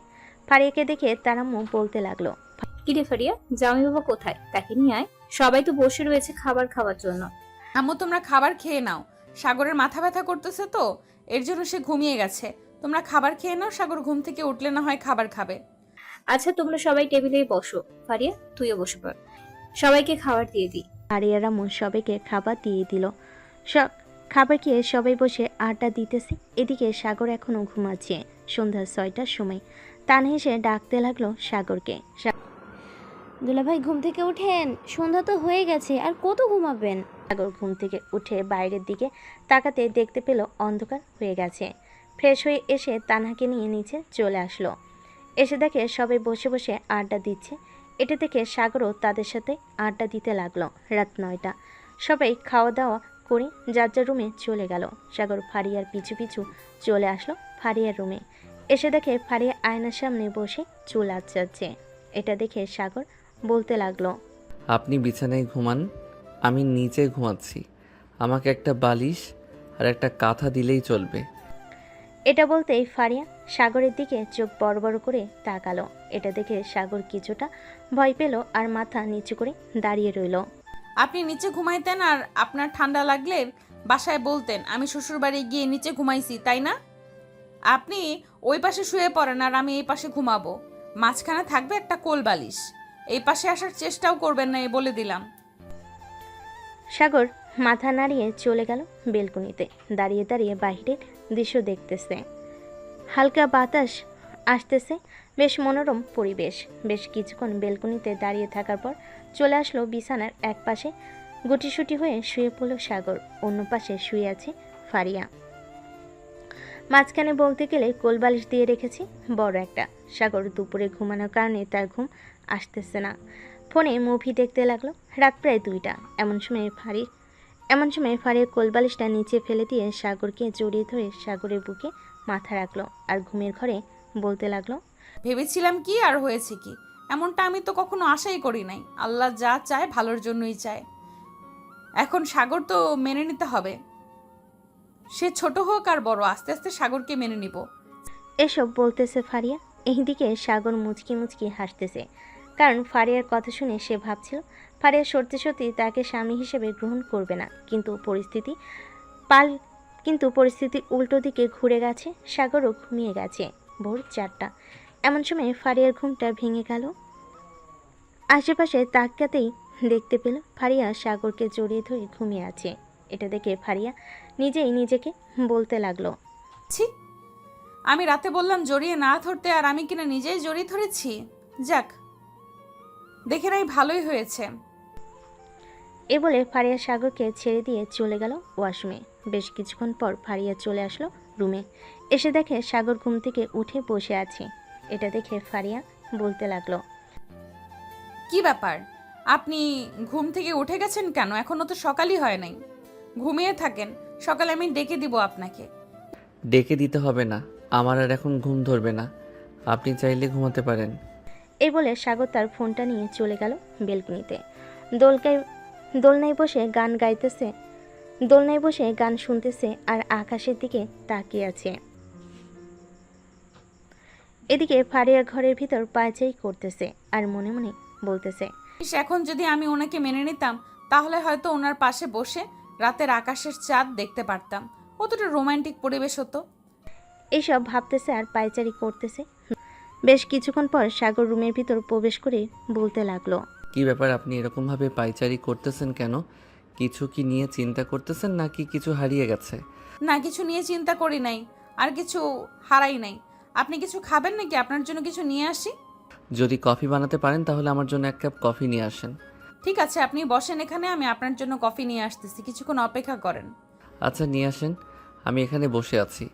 ফারিয়াকে দেখে তার আম্মু বলতে লাগলো, কিরে ফারিয়া, জামাই বাবা কোথায়? তাকে নিয়ে আয়, সবাই তো বসে রয়েছে খাবার খাওয়ার জন্য। আম্মু তোমরা খাবার খেয়ে নাও, সাগরের মাথা ব্যথা করতেছে তো এর জন্য সে ঘুমিয়ে গেছে। তোমরা খাবার খেয়ে নাও, সাগর ঘুম থেকে উঠলে না হয় খাবার খাবে। আচ্ছা তোমরা সবাই টেবিলে বসো, ফারিয়া তুইও বসে পড়, সবাইকে খাবার দিয়ে দিই। ফারিয়ার আম্মু সবাইকে খাবার দিয়ে দিল। খাবার খেয়ে সবাই বসে আড্ডা দিতেছে। এদিকে সাগর এখনো ঘুমাচ্ছে। সন্ধ্যা 6টার সময় তান হেসে ডাকতে লাগলো সাগরকে। দুলা ভাই ঘুম থেকে ওঠেন, সন্ধ্যা তো হয়ে গেছে, আর কত ঘুমাবেন? সাগর ঘুম থেকে উঠে বাইরের দিকে তাকাতে দেখতে পেল অন্ধকার হয়ে গেছে। ফ্রেশ হয়ে এসে তানহাকে নিয়ে নিচে চলে আসলো। এসে দেখে সবাই বসে বসে আড্ডা দিচ্ছে। এটা দেখে সাগরও তাদের সাথে আড্ডা দিতে লাগলো। রাত 9টা, সবাই খাওয়া দাওয়া করে যার যার রুমে চলে গেল। সাগর ফারিয়ার পিছু পিছু চলে আসলো ফারিয়ার রুমে। এসে দেখে ফারিয়া আয়নার সামনে বসে চুল আঁচড়াচ্ছে। এটা দেখে সাগর বলতে লাগলো, আপনি বিছানায় ঘুমান, আমি নিচে ঘুমাচ্ছি, আমাকে একটা বালিশ আর একটা কাঁথা দিলেই চলবে। এটা বলতেই ফারিয়া সাগরের দিকে চোখ বড় বড় করে তাকালো। এটা দেখে সাগর কিছুটা ভয় পেল আর মাথা নিচু করে দাঁড়িয়ে রইল। আপনি নিচে ঘুমাইতেন আর আপনার ঠান্ডা লাগলে বাসায় বলতেন আমি শ্বশুরবাড়ি গিয়ে নিচে ঘুমাইছি, তাই না? আপনি ওই পাশে শুয়ে পড়েন আর আমি এই পাশে ঘুমাবো। মাঝখানে থাকবে একটা কোল বালিশ। এই পাশে আসার চেষ্টাও করবেন না, এই বলে দিলাম। সাগর মাথা নাড়িয়ে চলে গেল বেলকনিতে। দাঁড়িয়ে দাঁড়িয়ে বাইরের দৃশ্য দেখতেছে। হালকা বাতাস আসতেছে, বেশ মনোরম পরিবেশ। বেশ কিছুক্ষণ বেলকনিতে দাঁড়িয়ে থাকার পর চলে আসলো বিছানার এক পাশে। গুটিসুটি হয়ে শুয়ে পড়ল সাগর। অন্য পাশে শুয়ে আছে ফারিয়া। মাঝখানে বলতে গেলে কোলবালিশ দিয়ে রেখেছি বড় একটা। সাগর দুপুরে ঘুমানোর কারণে তার ঘুম আসতেছে না। ফোনে মুভি দেখতে লাগলো। রাত প্রায় 2টা। এমন সময় ফারিয়া কোলবালিশটা নিচে ফেলে দিয়ে সাগরকে জড়িয়ে ধরে সাগরের বুকে মাথা রাখলো আর ঘুমের ঘরে বলতে লাগলো, ভেবেছিলাম কি আর হয়েছে কি, এমনটা আমি তো কখনো আশাই করি নাই। আল্লাহ যা চায় ভালোর জন্যই চায়। এখন সাগর তো মেনে নিতে হবে, সে ছোট হোক আর বড়, আস্তে আস্তে সাগরকে মেনে নিব। এসব বলতেছে ফারিয়া। এইদিকে সাগর মুচকি মুচকি হাসতেছে, কারণ ফারিয়ার কথা শুনে সে ভাবছিল ফারিয়া সত্যি সত্যি তাকে স্বামী হিসেবে গ্রহণ করবে না। কিন্তু পরিস্থিতি উল্টো দিকে ঘুরে গেছে। সাগরও ঘুমিয়ে গেছে। ভোর 4টা। এমন সময় ফারিয়ার ঘুমটা ভেঙে গেল। আশেপাশে তাকাতেই দেখতে পেল ফারিয়া সাগরকে জড়িয়ে ধরে ঘুমিয়ে আছে। এটা দেখে ফারিয়া নিজেই নিজেকে বলতে লাগলো, ছি, আমি রাতে বললাম জড়িয়ে না ধরতে, আর আমি কিনা নিজেই জড়িয়ে ধরেছি। যাক, দেখে নাই ভালোই হয়েছে। এ বলে ফারিয়া সাগরকে ছেড়ে দিয়ে চলে গেল ওয়াশরুমে। বেশ কিছুক্ষণ পর ফারিয়া চলে আসলো রুমে। এসে দেখে সাগর ঘুম থেকে উঠে বসে আছে। এটা দেখে ফারিয়া বলতে লাগলো, কি ব্যাপার, আপনি ঘুম থেকে উঠে গেছেন কেন? এখনো তো সকালই হয় নাই। ঘুমিয়ে থাকেন, সকালে আমি ডেকে দিব আপনাকে। ডেকে দিতে হবে না, আমার আর এখন ঘুম ধরবে না, আপনি চাইলে ঘুমাতে পারেন। এই বলে সাগর তার ফোনটা নিয়ে চলে গেল বেলকনিতে। দোলনায় বসে গান শুনতেছে আর আকাশের দিকে তাকিয়ে আছে। এদিকে ফারিয়া ঘরের ভিতর পায়চারি করতেছে আর মনে মনে বলতেছে, এখন যদি আমি ওনাকে মেনে নিতাম তাহলে হয়তো ওনার পাশে বসে রাতের আকাশের চাঁদ দেখতে পারতাম, কতটা রোমান্টিক পরিবেশ হতো। এইসব ভাবতেছে আর পায়চারি করতেছে। বেশ কিছুক্ষণ পর সাগর রুমের ভিতর প্রবেশ করে বলতে লাগলো, কি ব্যাপার, আপনি এরকমভাবে পায়চারি করতেছেন কেন? কিছু কি নিয়ে চিন্তা করতেছেন নাকি কিছু হারিয়ে গেছে? না, কিছু নিয়ে চিন্তা করি নাই, আর কিছু হারাই নাই। আপনি কিছু খাবেন নাকি আপনার জন্য কিছু নিয়ে আসি? যদি কফি বানাতে পারেন তাহলে আমার জন্য 1 কাপ কফি নিয়ে আসেন। ঠিক আছে, আপনি বসেন এখানে, আমি আপনার জন্য কফি নিয়ে আসতেছি, কিছুক্ষণ অপেক্ষা করেন। আচ্ছা নিয়ে আসেন, আমি এখানে বসে আছি।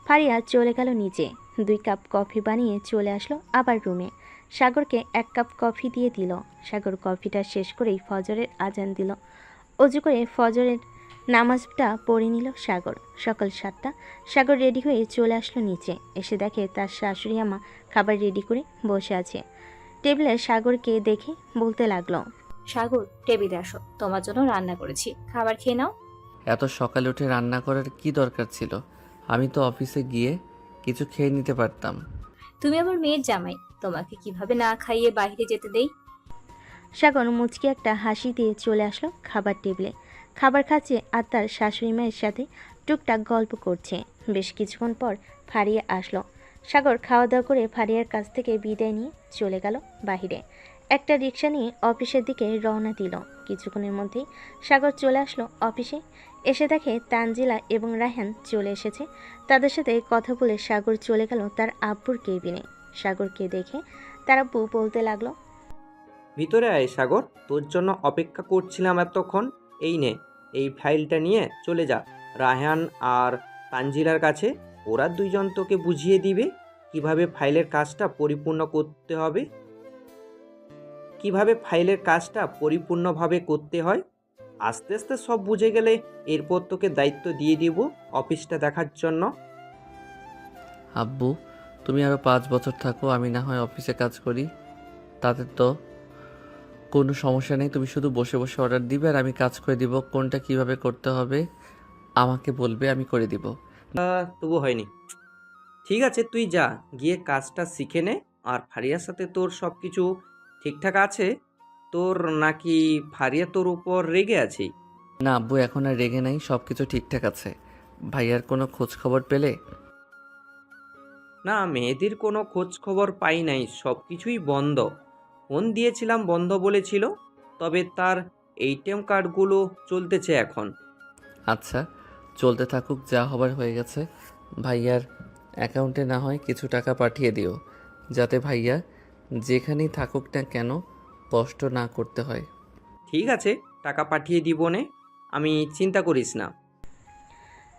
ফারিয়া চলে গেল নিচে, 2 কাপ কফি বানিয়ে চলে আসলো আবার রুমে। সাগরকে 1 কাপ কফি দিয়ে দিল। সাগর কফিটা শেষ করেই ফজরের আজান দিল। অজু করে ফজরের নামাজটা পড়ে নিল সাগর। সকাল 7টা। সাগর রেডি হয়ে চলে আসলো নিচে। এসে দেখে তার শাশুড়ি আমা খাবার রেডি করে বসে আছে। টেবিলে সাগরকে দেখে বলতে লাগলো, সাগর, টেবিলে আসো, তোমার জন্য রান্না করেছি, খাবার খেয়ে নাও। এত সকালে উঠে রান্না করার কি দরকার ছিল? আমি তো অফিসে গিয়ে কিছু খেয়ে নিতে পারতাম। তুমি আমার মেয়ের জামাই, তোমাকে কিভাবে না খাইয়ে বাইরে যেতে দেই? সাগর মুচকি একটা হাসি দিয়ে চলে আসলো খাবার টেবিলে। খাবার খাচ্ছে আর তার শাশুড়ি মায়ের সাথে টুকটাক গল্প করছে। বেশ কিছুক্ষণ পর ফারিয়া আসলো। সাগর খাওয়া দাওয়া করে ফারিয়ার কাছ থেকে বিদায় নিয়ে চলে গেল বাহিরে। একটা রিক্সা নিয়ে অফিসের দিকে রওনা দিল। কিছুক্ষণের মধ্যেই সাগর চলে আসলো অফিসে। এসে দেখে তানজিলা এবং রায়হান চলে এসেছে। তাদের সাথে কথা বলে সাগর চলে গেল তার আব্বুর কেবিনে। সাগরকে দেখে তার আব্বু বলতে লাগলো, ভিতরে আয় সাগর, তোর জন্য অপেক্ষা করছিলাম এতক্ষণ। এই নে, এই ফাইলটা নিয়ে চলে যা রায়হান আর তানজিলার কাছে। ওরা 2 জন তোকে বুঝিয়ে দিবে কিভাবে ফাইলের কাজটা পরিপূর্ণভাবে করতে হয়। আস্তে আস্তে সব বুঝে গেলে এরপর তোকে দায়িত্ব দিয়ে দিব অফিসটা দেখার জন্য। আব্বু, তুমি আরও 5 বছর থাকো, আমি না হয় অফিসে কাজ করি, তাতে তো কোনো সমস্যা নেই। তুমি শুধু বসে বসে অর্ডার দিবে আর আমি কাজ করে দিব। কোনটা কিভাবে করতে হবে আমাকে বলবে, আমি করে দিব। তবু হয়নি। ঠিক আছে, তুই যা, গিয়ে কাজটা শিখে নে। আর ফারিয়ার সাথে তোর সব কিছু ঠিকঠাক আছে? তোর নাকি ফারিয়া তোর উপর রেগে আছে? না আব্বু, এখন আর রেগে নাই, সব কিছু ঠিকঠাক আছে। ভাইয়ার কোনো খোঁজ খবর পেলে? না, মেহেদির কোনো খোঁজ খবর পাই নাই, সব কিছুই বন্ধ। ফোন দিয়েছিলাম, বন্ধ বলেছিল, তবে তার ATM কার্ডগুলো চলতেছে এখন। আচ্ছা, চলতে থাকুক, যা হবার হয়ে গেছে। ভাইয়ার অ্যাকাউন্টে না হয় কিছু টাকা পাঠিয়ে দিও, যাতে ভাইয়া যেখানেই থাকুক না কেন কষ্ট না করতে হয়। ঠিক আছে, টাকা পাঠিয়ে দিব নে, আমি চিন্তা করিস না।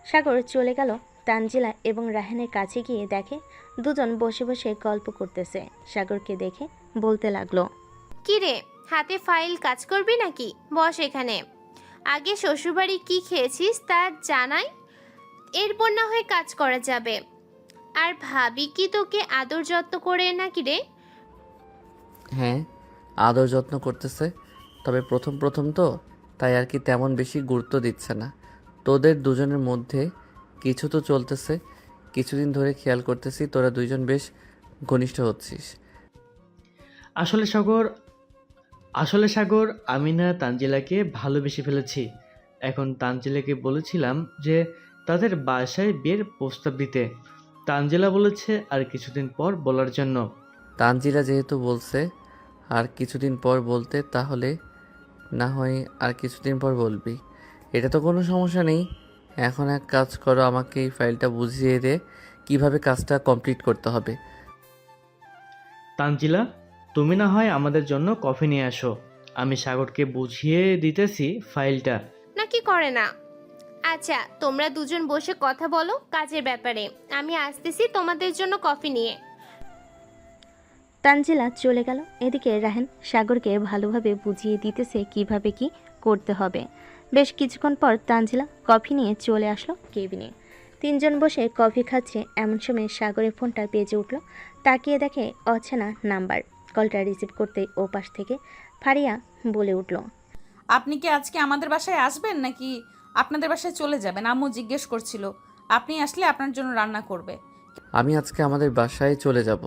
সাগর চলে গেল তানজিলা এবং রায়হানের কাছে গিয়ে দেখে দুজন বসে বসে গল্প করতেছে। সাগরকে দেখে বলতে লাগলো, কি রে, হাতে ফাইল কাজ করবি নাকি? বস এখানে। আগে শ্বশুরবাড়ি কি খেয়েছিস তা জানাই, এরপর না হয় কাজ করা যাবে। আর ভাবি কি তোকে আদর যত্ন করে নাকি রে? হ্যাঁ, আদর যত্ন করতেছে, তবে প্রথম প্রথম তো, তাই আর কি তেমন বেশি গুরুত্ব দিচ্ছে না। তোদের দুজনের মধ্যে কিছু তো চলতেছে, কিছুদিন ধরে খেয়াল করতেছি তোরা 2 জন বেশ ঘনিষ্ঠ হচ্ছিস। আসলে সাগর, আমি না তানজিলাকে ভালোবেসে ফেলেছি। এখন তানজিলাকে বলেছিলাম যে তাদের বাসায় বিয়ের প্রস্তাব দিতে। তানজিলা বলেছে আর কিছুদিন পর বলার জন্য। তানজিলা যেহেতু বলছে আর কিছুদিন পর বলতে, তাহলে না হয় আর কিছুদিন পর বলবি, এটা তো কোনো সমস্যা নেই। এখন এক কাজ করো, আমাকে এই ফাইলটা বুঝিয়ে দে কিভাবে কাজটা কমপ্লিট করতে হবে। তানজিলা, তুমি না হয় আমাদের জন্য কফি নিয়ে আসো, আমি সাগরকে বুঝিয়ে দিতেছি ফাইলটা। নাকি করে না? আচ্ছা, তোমরা দুজন বসে কথা বলো কাজের ব্যাপারে, আমি আসতেছি তোমাদের জন্য কফি নিয়ে। তানজিলা চলে গেল। এদিকে রায়হান সাগরকে ভালোভাবে বুঝিয়ে দিতেছে কিভাবে কি করতে হবে। বেশ কিছুক্ষণ পর তানজিলা কফি নিয়ে চলে আসলো কেবিনে। তিনজন বসে কফি খাচ্ছে এমন সময় সাগরের ফোনটা বেজে উঠল। তাকিয়ে দেখে অচেনা নাম্বার। কলটা রিসিভ করতেই ও পাশ থেকে ফারিয়া বলে উঠল, আপনি কি আজকে আমাদের বাসায় আসবেন নাকি আপনাদের বাসায় চলে যাবেন? আম্মু জিজ্ঞেস করছিল, আপনি আসলে আপনার জন্য রান্না করবে। আমি আজকে আমাদের বাসায় চলে যাব।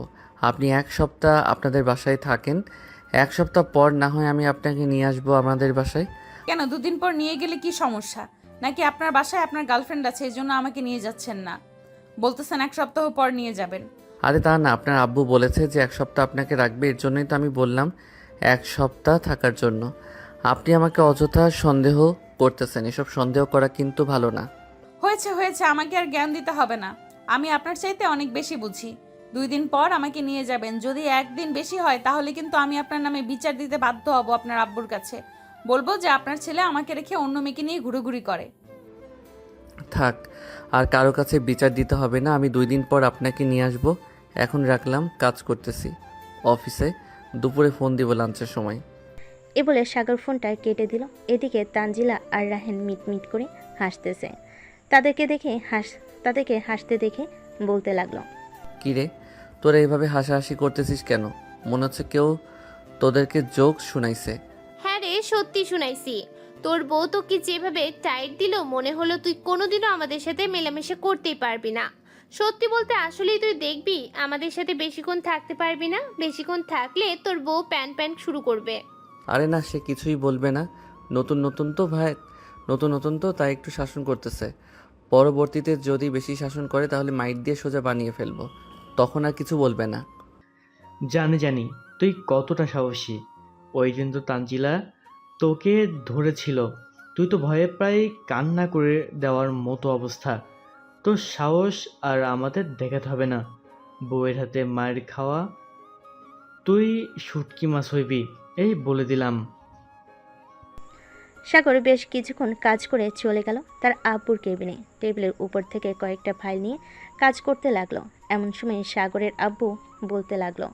আপনি এক সপ্তাহ আপনাদের বাসায় থাকেন, এক সপ্তাহ পর না হয় আমি আপনাকে নিয়ে আসবো আমাদের বাসায়। কেন, দুদিন পর নিয়ে গেলে কি সমস্যা? নাকি আপনার বাসায় আপনার গার্লফ্রেন্ড আছে এই জন্য আমাকে নিয়ে যাচ্ছেন না? বলতেছেন এক সপ্তাহ পর নিয়ে যাবেন। আরে তা না, আপনার আব্বু বলেছে যে এক সপ্তাহ আপনাকে রাখবে, এর জন্যই তো আমি বললাম এক সপ্তাহ থাকার জন্য। আপনি আমাকে অযথা সন্দেহ করতেছেন, এসব সন্দেহ করা কিন্তু ভালো না। হয়েছে হয়েছে, আমাকে আর জ্ঞান দিতে হবে না। আমি আপনার চাইতে অনেক বেশি বুঝি। 2 দিন পর আমাকে নিয়ে যাবেন। যদি একদিন বেশি হয় তাহলে কিন্তু আমি আপনার নামে বিচার দিতে বাধ্য হব আপনার আব্বুর কাছে। বলবো যে আপনার ছেলে আমাকে রেখে অন্য মেয়েকে নিয়ে ঘুরোঘুরি করে। থাক, আর কারো কাছে বিচার দিতে হবে না। আমি 2 দিন পর আপনাকে নিয়ে আসবো। এখন রাখলাম, কাজ করতেছি অফিসে, দুপুরে ফোন দিব লাঞ্চের সময়। এ বলে সাগর ফোনটা কেটে দিল। এদিকে তানজিলা আর রাহেন মিটমিট করে হাসতেছে। তাদেরকে হাসতে দেখে বলতে লাগলো, কি রে, তোরা এইভাবে হাসাহাসি করতেছিস কেন? মনে হচ্ছে কেউ তোদেরকে জোক শুনাইছে। হ্যাঁ রে, সত্যি শুনাইছি। তোর বউ তোকে যেভাবে টাইট দিল মনে হলো তুই কোনোদিনও আমাদের সাথে মেলামেশা করতেই পারবি না। সত্যি বলতে আসলেই তুই দেখবি আমাদের সাথে বেশিক্ষণ থাকতে পারবি না। বেশিক্ষণ থাকলে তোর বউ প্যান প্যান শুরু করবে। আরে না, সে কিছুই বলবে না। নতুন নতুন তো ভাই, নতুন নতুন তো, তাই একটু শাসন করতেছে। পরবর্তীতে যদি বেশি শাসন করে তাহলে মাইট দিয়ে সোজা বানিয়ে ফেলবো, তখন আর কিছু বলবে না। জানি তুই কতটা সাহসী। ওই দিন তো তানজিলা তোকে ধরেছিল, তুই তো ভয়ে প্রায় কান্না করে দেওয়ার মতো অবস্থা। তোর সাহস আর আমাদের দেখাতে হবে না। বউয়ের হাতে মায়ের খাওয়া, তুই শুটকি মাছ হইবি, এই বলে দিলাম। সাগর বেশ কিছুক্ষণ কাজ করে চলে গেল তার আব্বুর কেবিনে। টেবিলের উপর থেকে কয়েকটা ফাইল নিয়ে কাজ করতে লাগলো। এমন সময় সাগরের আব্বু বলতে লাগলো,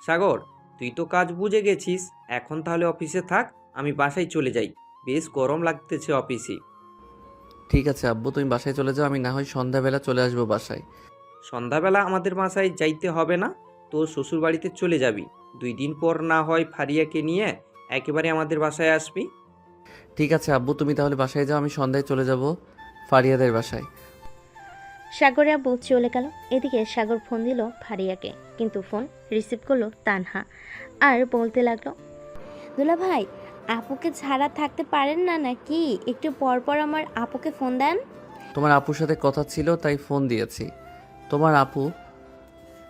সাগর, তুই তো কাজ বুঝে গেছিস, এখন তাহলে অফিসে থাক, আমি বাসায় চলে যাই। বেশ গরম লাগতেছে অফিসে। ঠিক আছে আব্বু, তুমি বাসায় চলে যাও, আমি না হয় সন্ধ্যাবেলা চলে আসবো বাসায়। সন্ধ্যাবেলা আমাদের বাসায় যাইতে হবে না, তোর শ্বশুর বাড়িতে চলে যাবি। 2 দিন পর না হয় ফারিয়াকে নিয়ে একেবারে আমাদের বাসায় আসবি। ঠিক আছে আব্বু, তুমি তাহলে বাসায় যাও, আমি সন্ধ্যায় চলে যাব ফারিয়াদের বাসায়। সাগরের আব্বু চলে গেল। এদিকে সাগর ফোন দিল ফারিয়াকে, কিন্তু ফোন রিসিভ করলো তানহা আর বলতে লাগলো, দুলা ভাই, আপুকে ছাড়া থাকতে পারেন না নাকি? একটু পর পর আমার আপুকে ফোন দেন। তোমার আপুর সাথে কথা ছিল তাই ফোন দিয়েছি। তোমার আপু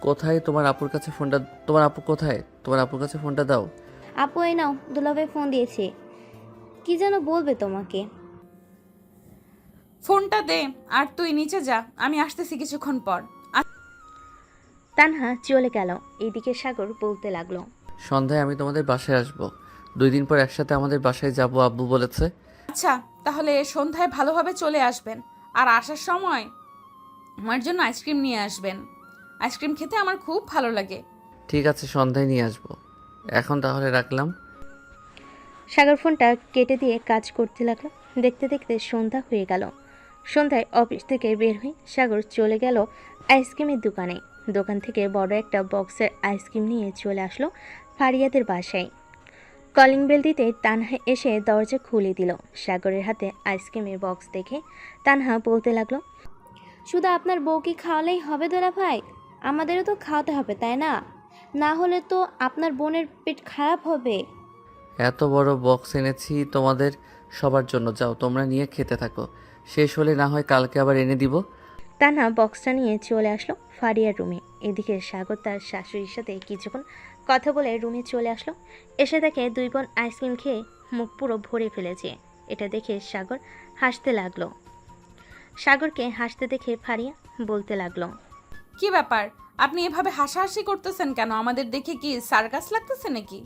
কোথায়? তোমার আপুর কাছে ফোনটা, তোমার আপু কোথায়? তোমার আপুর কাছে ফোনটা দাও। আপু এই নাও, দুলা ভাই ফোন দিয়েছে, কি যেন বলবে তোমাকে। ফোনটা দে আর তুই নিচে যা, আমি আসতেছি কিছুক্ষণ পর। তানহা চলে গেল। এদিকে সাগর বলতে লাগলো, সন্ধ্যায় আমি তোমাদের বাসায় আসবো। 2 দিন পর একসাথে আমাদের বাসায় যাব আব্বু বলেছে। আচ্ছা, তাহলে সন্ধ্যায় ভালোভাবে চলে আসবেন। আর আসার সময় আমার জন্য আইসক্রিম নিয়ে আসবেন। আইসক্রিম খেতে আমার খুব ভালো লাগে। ঠিক আছে, সন্ধ্যায় নিয়ে আসবো। এখন তাহলে রাখলাম। সাগর ফোনটা কেটে দিয়ে কাজ করতে লাগলো। দেখতে দেখতে সন্ধ্যা হয়ে গেল। সন্ধ্যায় অফিস থেকে বের হয়ে সাগর চলে গেল আইসক্রিমের দোকানে। দোকান থেকে বড় একটা বক্সের আইসক্রিম নিয়ে চলে আসলো ফারিয়াদের বাসায়। কলিং বেল দিতে তানহা এসে দরজা খুলে দিল। সাগরের হাতে আইসক্রিমের বক্স দেখে তানহা বলতে লাগলো, শুধু আপনার বউকে খাওয়ালেই হবে দুলা ভাই? আমাদেরও তো খাওয়াতে হবে, তাই না? না হলে তো আপনার বোনের পেট খারাপ হবে। এত বড় বক্স এনেছি তোমাদের সবার জন্য, যাও তোমরা নিয়ে খেতে থাকো। শেষ হলে না হয় কালকে আবার এনে দিব। তানহা বক্সটা নিয়ে চলে আসলো ফারিয়ার রুমে। এদিকে সাগর তার শাশুড়ির সাথে কিছুক্ষণ কথা বলে রুমে চলে আসলো। এসে দেখে 2 বোন আইসক্রিম খেয়ে মুখ পুরো ভরে ফেলেছে। এটা দেখে সাগর হাসতে লাগলো। সাগরকে হাসতে দেখে ফারিয়া বলতে লাগলো, কি ব্যাপার, আপনি এভাবে হাসাহাসি করতেছেন কেন? আমাদের দেখে কি সার্কাস লাগতেছে নাকি?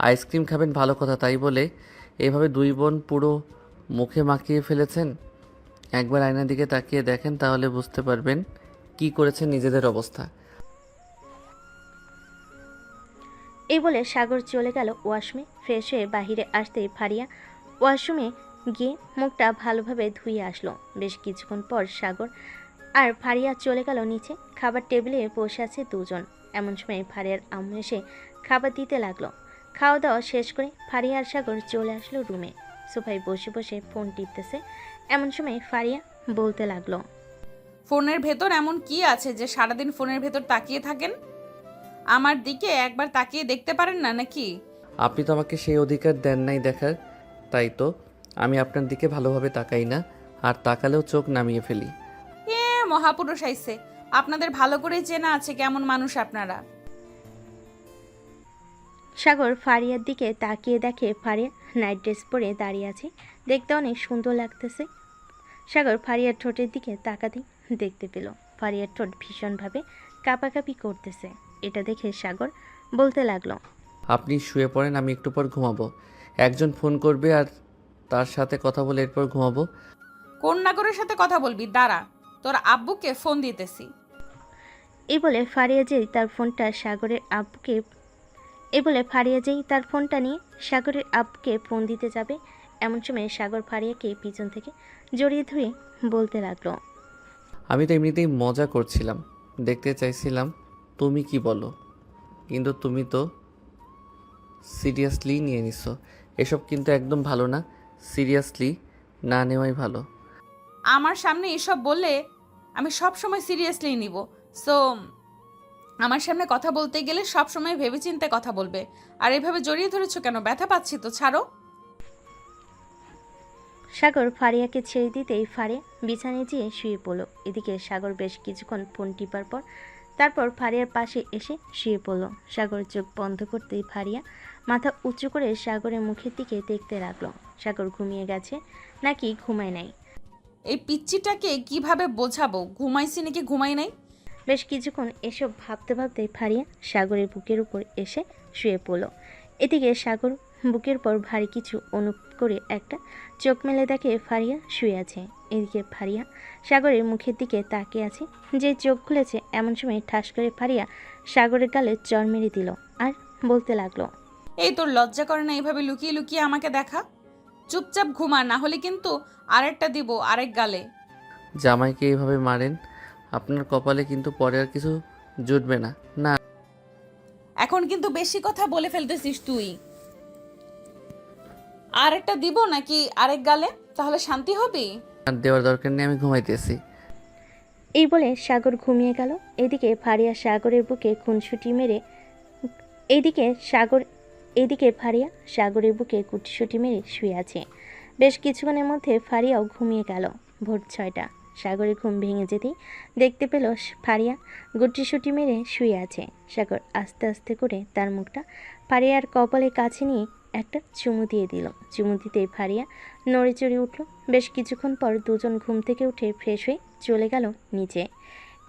আইসক্রিম খাবেন ভালো কথা, তাই বলে এভাবে 2 বোন পুরো মুখে মাখিয়ে ফেলেছেন। একবার আয়নার দিকে তাকিয়ে দেখেন, তাহলে বুঝতে পারবেন কি করেছেন নিজেদের অবস্থা। এই বলে সাগর চলে গেল ওয়াশরুমে। ফ্রেশ হয়ে বাহিরে আসতেই ফারিয়া ওয়াশরুমে গিয়ে মুখটা ভালোভাবে ধুয়ে আসলো। বেশ কিছুক্ষণ পর সাগর আর ফারিয়া চলে গেল নিচে। খাবার টেবিলে বসে আছে দুজন। এমন সময় ফারিয়ার আম্মু এসে খাবার দিতে লাগলো। খাওয়া দাওয়া শেষ করে ফারিয়া আর সাগর চলে আসলো রুমে। সোফায় বসে বসে ফোন টিপতেছে। এমন সময় ফারিয়া বলতে লাগলো, ফোনের ভেতর এমন কি আছে যে সারাদিন ফোনের ভেতর তাকিয়ে থাকেন? আমার দিকে একবার তাকিয়ে দেখতে পারেন না নাকি? আপনি তো আমাকে সেই অধিকার দেন নাই দেখার, তাই তো আমি আপনার দিকে ভালোভাবে তাকাই না, আর তাকালেও চোখ নামিয়ে ফেলি। মহাপুরুষ আইছে, আপনাদের ভালো করেই চেনা আছে কেমন মানুষ আপনারা। সাগর ফারিয়ার দিকে তাকিয়ে দেখে ফারিয়া নাইট ড্রেস পরে দাঁড়িয়ে আছে। দেখতে অনেক সুন্দর লাগতেছে। সাগর ফারিয়ার ঠোঁটের দিকে তাকাতেই দেখতে পেল ফারিয়ার ঠোঁট ভীষণভাবে কাঁপাকাঁপি করতেছে। এটা দেখে সাগর বলতে লাগলো, আপনি শুয়ে পড়েন, আমি একটু পর ঘুমাবো। একজন ফোন করবে আর তার সাথে কথা বলে এরপর ঘুমাবো। কোন নাগরের সাথে কথা বলবি? দাঁড়া, তোর আব্বুকে ফোন দিতেছি। এই বলে ফারিয়া যেই তার ফোনটা নিয়ে সাগরের আব্বুকে ফোন দিতে যাবে, এমন সময় সাগর ফারিয়াকে পিছন থেকে জড়িয়ে ধরে বলতে লাগলো, আমি তো এমনিতেই মজা করছিলাম, দেখতে চাইছিলাম তুমি কি বলো, কিন্তু তুমি তো সিরিয়াসলি নিয়ে নিছো। এসব কিন্তু একদম ভালো না, সিরিয়াসলি না নেওয়াই ভালো। আমার সামনে এসব বললে আমি সব সময় সিরিয়াসলি নিব। সো আমার সামনে কথা বলতে গেলে সব সময় ভেবেচিন্তে কথা বলবে। আর এভাবে জড়িয়ে ধরেছো কেন? ব্যথা পাচ্ছি তো, ছাড়ো। সাগর ফারিয়াকে ছেড়ে দিতেই ফারিয়া বিছানায় যেয়ে শুয়ে পড়ল। এদিকে সাগর বেশ কিছুক্ষণ ফোন টিপার পর তারপর ফারিয়ার পাশে এসে শুয়ে পড়ল। সাগর চোখ বন্ধ করতেই ফারিয়া মাথা উঁচু করে সাগরের মুখের দিকে দেখতে লাগলো। সাগর ঘুমিয়ে গেছে নাকি ঘুমায় নাই, এই পিচ্চিটাকে কিভাবে বোঝাবো ঘুমাইছি নাকি ঘুমাই নাই? বেশ কিছুক্ষণ এসব ভাবতে ভাবতে ফারিয়া সাগরের বুকের উপর এসে শুয়ে পড়ল। এদিকে সাগর বুকের পর ভারী কিছু অনুভব করে একটা চোখ মেলে দেখে ফারিয়া শুয়ে আছে। এদিকে ফারিয়া সাগরের মুখের দিকে তাকিয়ে আছে। যে চোখ খুলেছে এমন সময় ঠাস করে ফারিয়া সাগরের গালে চড় মেরে দিল আর বলতে লাগলো, এই তোর লজ্জা করে না এভাবে লুকিয়ে লুকিয়ে আমাকে দেখা? চুপচাপ ঘুমা, না হলে কিন্তু আরেকটা দিব আরেক গালে। জামাইকে এইভাবে মারেন, আপনার কপালে কিন্তু পরে আর কিছু জুটবে না। না, এখন কিন্তু বেশি কথা বলে ফেলতেছিস তুই। আরেকটা দিব নাকি আরেক গালে? তাহলে শান্তি হবি? আর দেওয়ার দরকার নেই, আমি ঘুমাইতেছি। এই বলে সাগর ঘুমিয়ে গেল। এদিকে ফারিয়া সাগরের বুকে খুনসুটি মেরে ফারিয়া সাগরের বুকে কুটসুটি মেরে শুয়ে আছে। বেশ কিছুক্ষণের মধ্যে ফারিয়াও ঘুমিয়ে গেল। ভোর 6টা। সাগরের ঘুম ভেঙে যেতেই দেখতে পেল ফারিয়া গুটিসুটি মেরে শুয়ে আছে। সাগর আস্তে আস্তে করে তার মুখটা ফারিয়ার কপালের কাছে নিয়ে একটা চুমু দিয়ে দিল। চুমু দিতেই ফারিয়া নড়ে চড়ে উঠল। বেশ কিছুক্ষণ পর দুজন ঘুম থেকে উঠে ফ্রেশ হয়ে চলে গেল নিচে।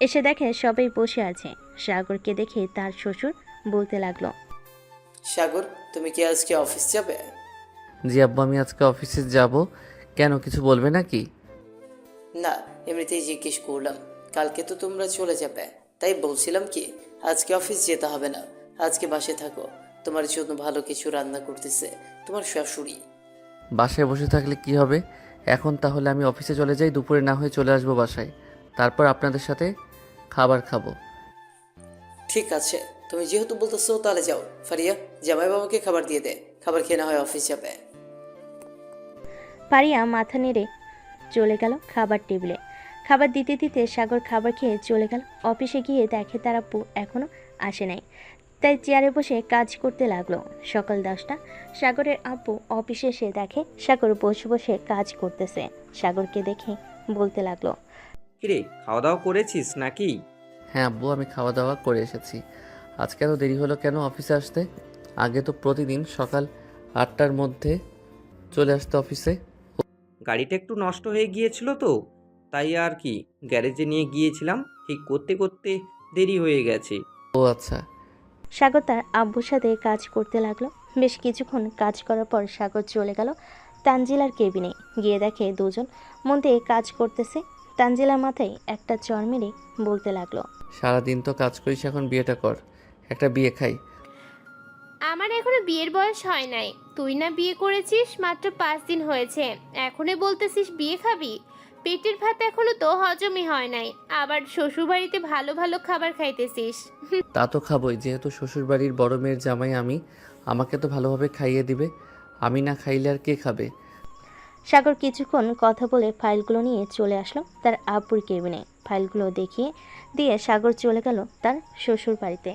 এসে দেখে সবাই বসে আছে। সাগরকে দেখে তার শ্বশুর বলতে লাগলো, সাগর, তুমি কি আজকে অফিস যাবে? জি আব্বু, আমি আজকে অফিসে যাব। কেন, কিছু বলবে নাকি? না, এমনিতেই জিজ্ঞেস করলাম। কালকে তো তোমরা চলে যাবে, তাই বলছিলাম কি আজকে অফিস যেতে হবে না, আজকে বাসে থাকো। তোমার জন্য ভালো কিছু রান্না করতেছে তোমার শাশুড়ি। বাসায় বসে থাকলে কি হবে? এখন তাহলে আমি অফিসে চলে যাই, দুপুরে না হয়ে চলে আসবো বাসায়, তারপর আপনাদের সাথে খাবার খাবো। ঠিক আছে, তুমি যেহেতু বলতেছো তাহলে যাও। ফারিয়া, জামাই বাবাকে খাবার দিয়ে দে, খাবার খেয়ে না হয় অফিস যাবে। ফারিয়া মাথা নেড়ে চলে গেল খাবার টেবিলে। খাবার দিতে দিতে সাগর খাবার খেয়ে চলে গেল। অফিসে গিয়ে দেখে তার আব্বু এখনও আসে নাই, তাই চেয়ারে বসে কাজ করতে লাগলো। সকাল 10টা। সাগরের আব্বু অফিসে এসে দেখে সাগর বসে বসে কাজ করতেছে। সাগরকে দেখে বলতে লাগলো, কিরে, খাওয়া দাওয়া করেছিস নাকি? হ্যাঁ আব্বু, আমি খাওয়া দাওয়া করে এসেছি। আজকে এত দেরি হলো কেন অফিসে আসতে? আগে তো প্রতিদিন সকাল 8টার মধ্যে চলে আসতে অফিসে। গাড়িটা একটু নষ্ট হয়ে গিয়েছিল তো, তাই আর কি গ্যারেজে নিয়ে গিয়েছিলাম, ঠিক করতে করতে দেরি হয়ে গেছে। ও আচ্ছা। সাগর তার আব্বুর সাথে কাজ করতে লাগলো। বেশ কিছুক্ষণ কাজ করার পর সাগর চলে গেল তানজিলার কেবিনে। গিয়ে দেখে দুজন মন দিয়ে কাজ করতেছে। তানজিলার মাথায় একটা চড় মেরে বলতে লাগলো, সারাদিন তো কাজ করিস, এখন বিয়েটা কর, একটা বিয়ে খাই। আমার এখনো বিয়ের বয়স হয় নাই। তুই না বিয়ে করেছিস মাত্র 5 দিন হয়েছে, এখনই বলতেছিস বিয়ে খাবি? পেটের ভাত এখনো তো হজমই হয় নাই, আবার শ্বশুরবাড়িতে ভালো ভালো খাবার খাইতেছিস। তা তো খাবোই, যেহেতু শ্বশুরবাড়ির বড় মেয়ের জামাই আমি, আমাকে তো ভালোভাবে খাইয়ে দিবে। আমি না খাইলে আর কে খাবে? সাগর কিছুক্ষণ কথা বলে ফাইলগুলো নিয়ে চলে আসলো তার আব্বুর কেবিনে। ফাইলগুলো দেখিয়ে দিয়ে সাগর চলে গেল তার শ্বশুর বাড়িতে।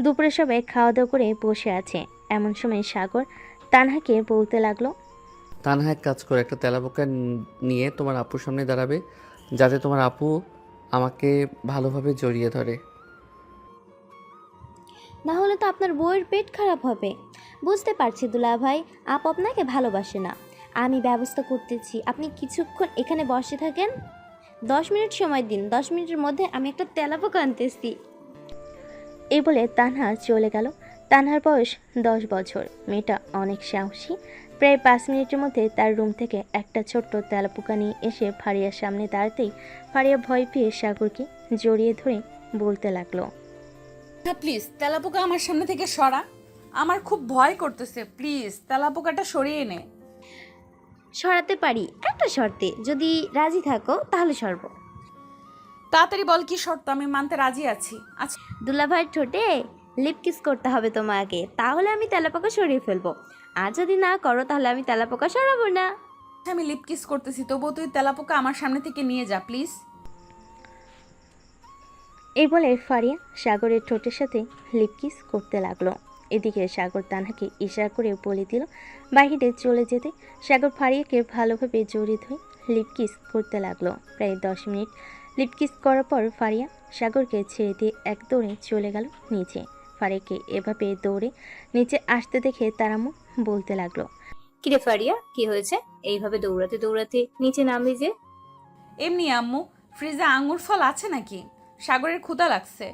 দুপুরে সবাই খাওয়া দাওয়া করে বসে আছে, এমন সময় সাগর তানহাকে বলতে লাগলো, তানহা এক কাজ করে, একটা তেলাপোকা নিয়ে তোমার আপুর সামনে দাঁড়াবে, যাতে তোমার আপু আমাকে ভালোভাবে জড়িয়ে ধরে। না হলে তো আপনার বউয়ের পেট খারাপ হবে। বুঝতে পারছি দুলাভাই, আপু আপনাকে ভালোবাসে না। আমি ব্যবস্থা করতেছি, আপনি কিছুক্ষণ এখানে বসে থাকেন। 10 মিনিট সময় দিন, 10 মিনিটের মধ্যে আমি একটা তেলাপোকা আনতেছি। এই বলে তানহা চলে গেল। তানহার বয়স 10 বছর। মেয়েটা অনেক সাহসী। প্রায় 5 মিনিটের মধ্যে তার রুম থেকে একটা ছোট্ট তেলাপোকা নিয়ে এসে ফারিয়ার সামনে দাঁড়াতেই ফারিয়া ভয় পেয়ে সাগরকে জড়িয়ে ধরে বলতে লাগলো, প্লিজ তেলাপোকা আমার সামনে থেকে সরা, আমার খুব ভয় করতেছে, প্লিজ তেলাপোকাটা সরিয়ে নে। সরাতে পারি একটা শর্তে, যদি রাজি থাকো তাহলে সরবো। তাড়াতাড়ি বল কি শর্ত, আমি মানতে রাজি আছি। আচ্ছা দুলাভাইয়ের ঠোঁটে লিপ কিস করতে হবে তোমাকে, তাহলে আমি তেলাপোকা সরিয়ে ফেলবো। আর যদি না করো তাহলে আমি তেলাপোকা সরাবো না। আমি লিপ কিস করতেছি, তবুও তুই তেলাপোকা আমার সামনে থেকে নিয়ে যা প্লিজ। এই বলে ফারিয়া সাগরের ঠোঁটের সাথে লিপকিস করতে লাগলো। এদিকে সাগর তানহাকে ইশারা করে বলে দিল বাহিরে চলে যেতে। সাগর ফারিয়াকে ভালোভাবে জড়িয়ে ধরে লিপকিস করতে লাগলো। প্রায় 10 মিনিট লিপকিস করার পর ফারিয়া সাগরকে ছেড়ে দিয়ে এক দৌড়ে চলে গেল নিচে। ফারিয়াকে এভাবে দৌড়ে নিচে আসতে দেখে তার আম্মু বলতে লাগলো, কিরে ফারিয়া, কি হয়েছে? এইভাবে দৌড়াতে দৌড়াতে নিচে নামলি যে? এমনি আম্মু, ফ্রিজে আঙ্গুর ফল আছে নাকি? সাগরের ক্ষুধা লাগছে।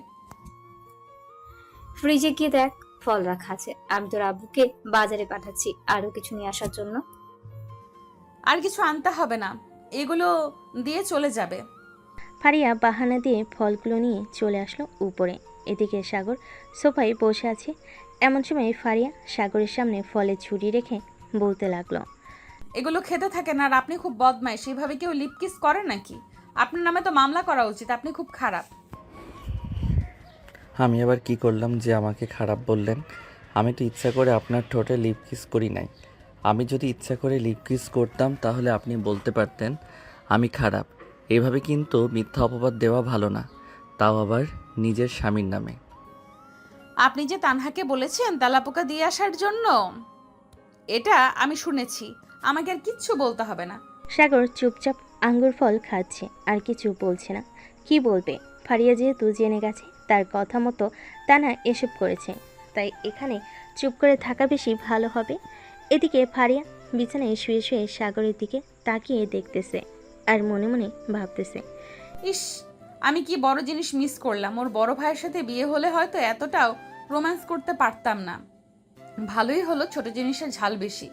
ফ্রিজে গিয়ে দেখ, ফল রাখা আছে। আমি তোর আব্বুকে বাজারে পাঠাচ্ছি আরো কিছু নিয়ে আসার জন্য। আর কিছু আনতে হবে না, এগুলো দিয়ে চলে যাবে। ফারিয়া বাহানা দিয়ে ফলগুলো নিয়ে চলে আসলো উপরে। এদিকে সাগর সোফায় বসে আছে। এমন সময় ফারিয়া সাগরের সামনে ফলের ছুরি রেখে বলতে লাগলো, এগুলো খেতে থাকেন, আর আপনি খুব বদমাইশ। সেইভাবে কেউ লিপ কিস করে নাকি? আপনার নামে তো মামলা করা উচিত, আপনি খুব খারাপ। আমি আবার কি করলাম যে আমাকে খারাপ বললেন? আমি তো ইচ্ছা করে আপনার ঠোঁটে লিপ কিস করি নাই। আমি যদি ইচ্ছা করে লিপ কিস করতাম তাহলে আপনি বলতে পারতেন আমি খারাপ। এভাবে কিন্তু মিথ্যা অপবাদ দেওয়া ভালো না, তাও আবার নিজের স্বামীর নামে। আপনি যে তানহাকে বলেছেন তেলাপোকা দিয়ে আসার জন্য, এটা আমি শুনেছি, আমাকে আর কিচ্ছু বলতে হবে না। সাগর চুপচাপ আঙ্গুর ফল খাচ্ছে, আর কিছু বলছে না। কি বলবে? ফারিয়া যেহেতু জেনে গেছে তার কথা মতো তানা এসব করেছে, তাই এখানে চুপ করে থাকা বেশি ভালো হবে। এদিকে ফারিয়া বিছানায় শুয়ে শুয়ে সাগরের দিকে তাকিয়ে দেখতেছে আর মনে মনে ভাবতেছে, ইস, আমি কি বড় জিনিস মিস করলাম। ওর বড় ভাইয়ের সাথে বিয়ে হলে হয়তো এতটাও রোম্যান্স করতে পারতাম না। ভালোই হলো ছোট জিনিসের ঝাল বেশি।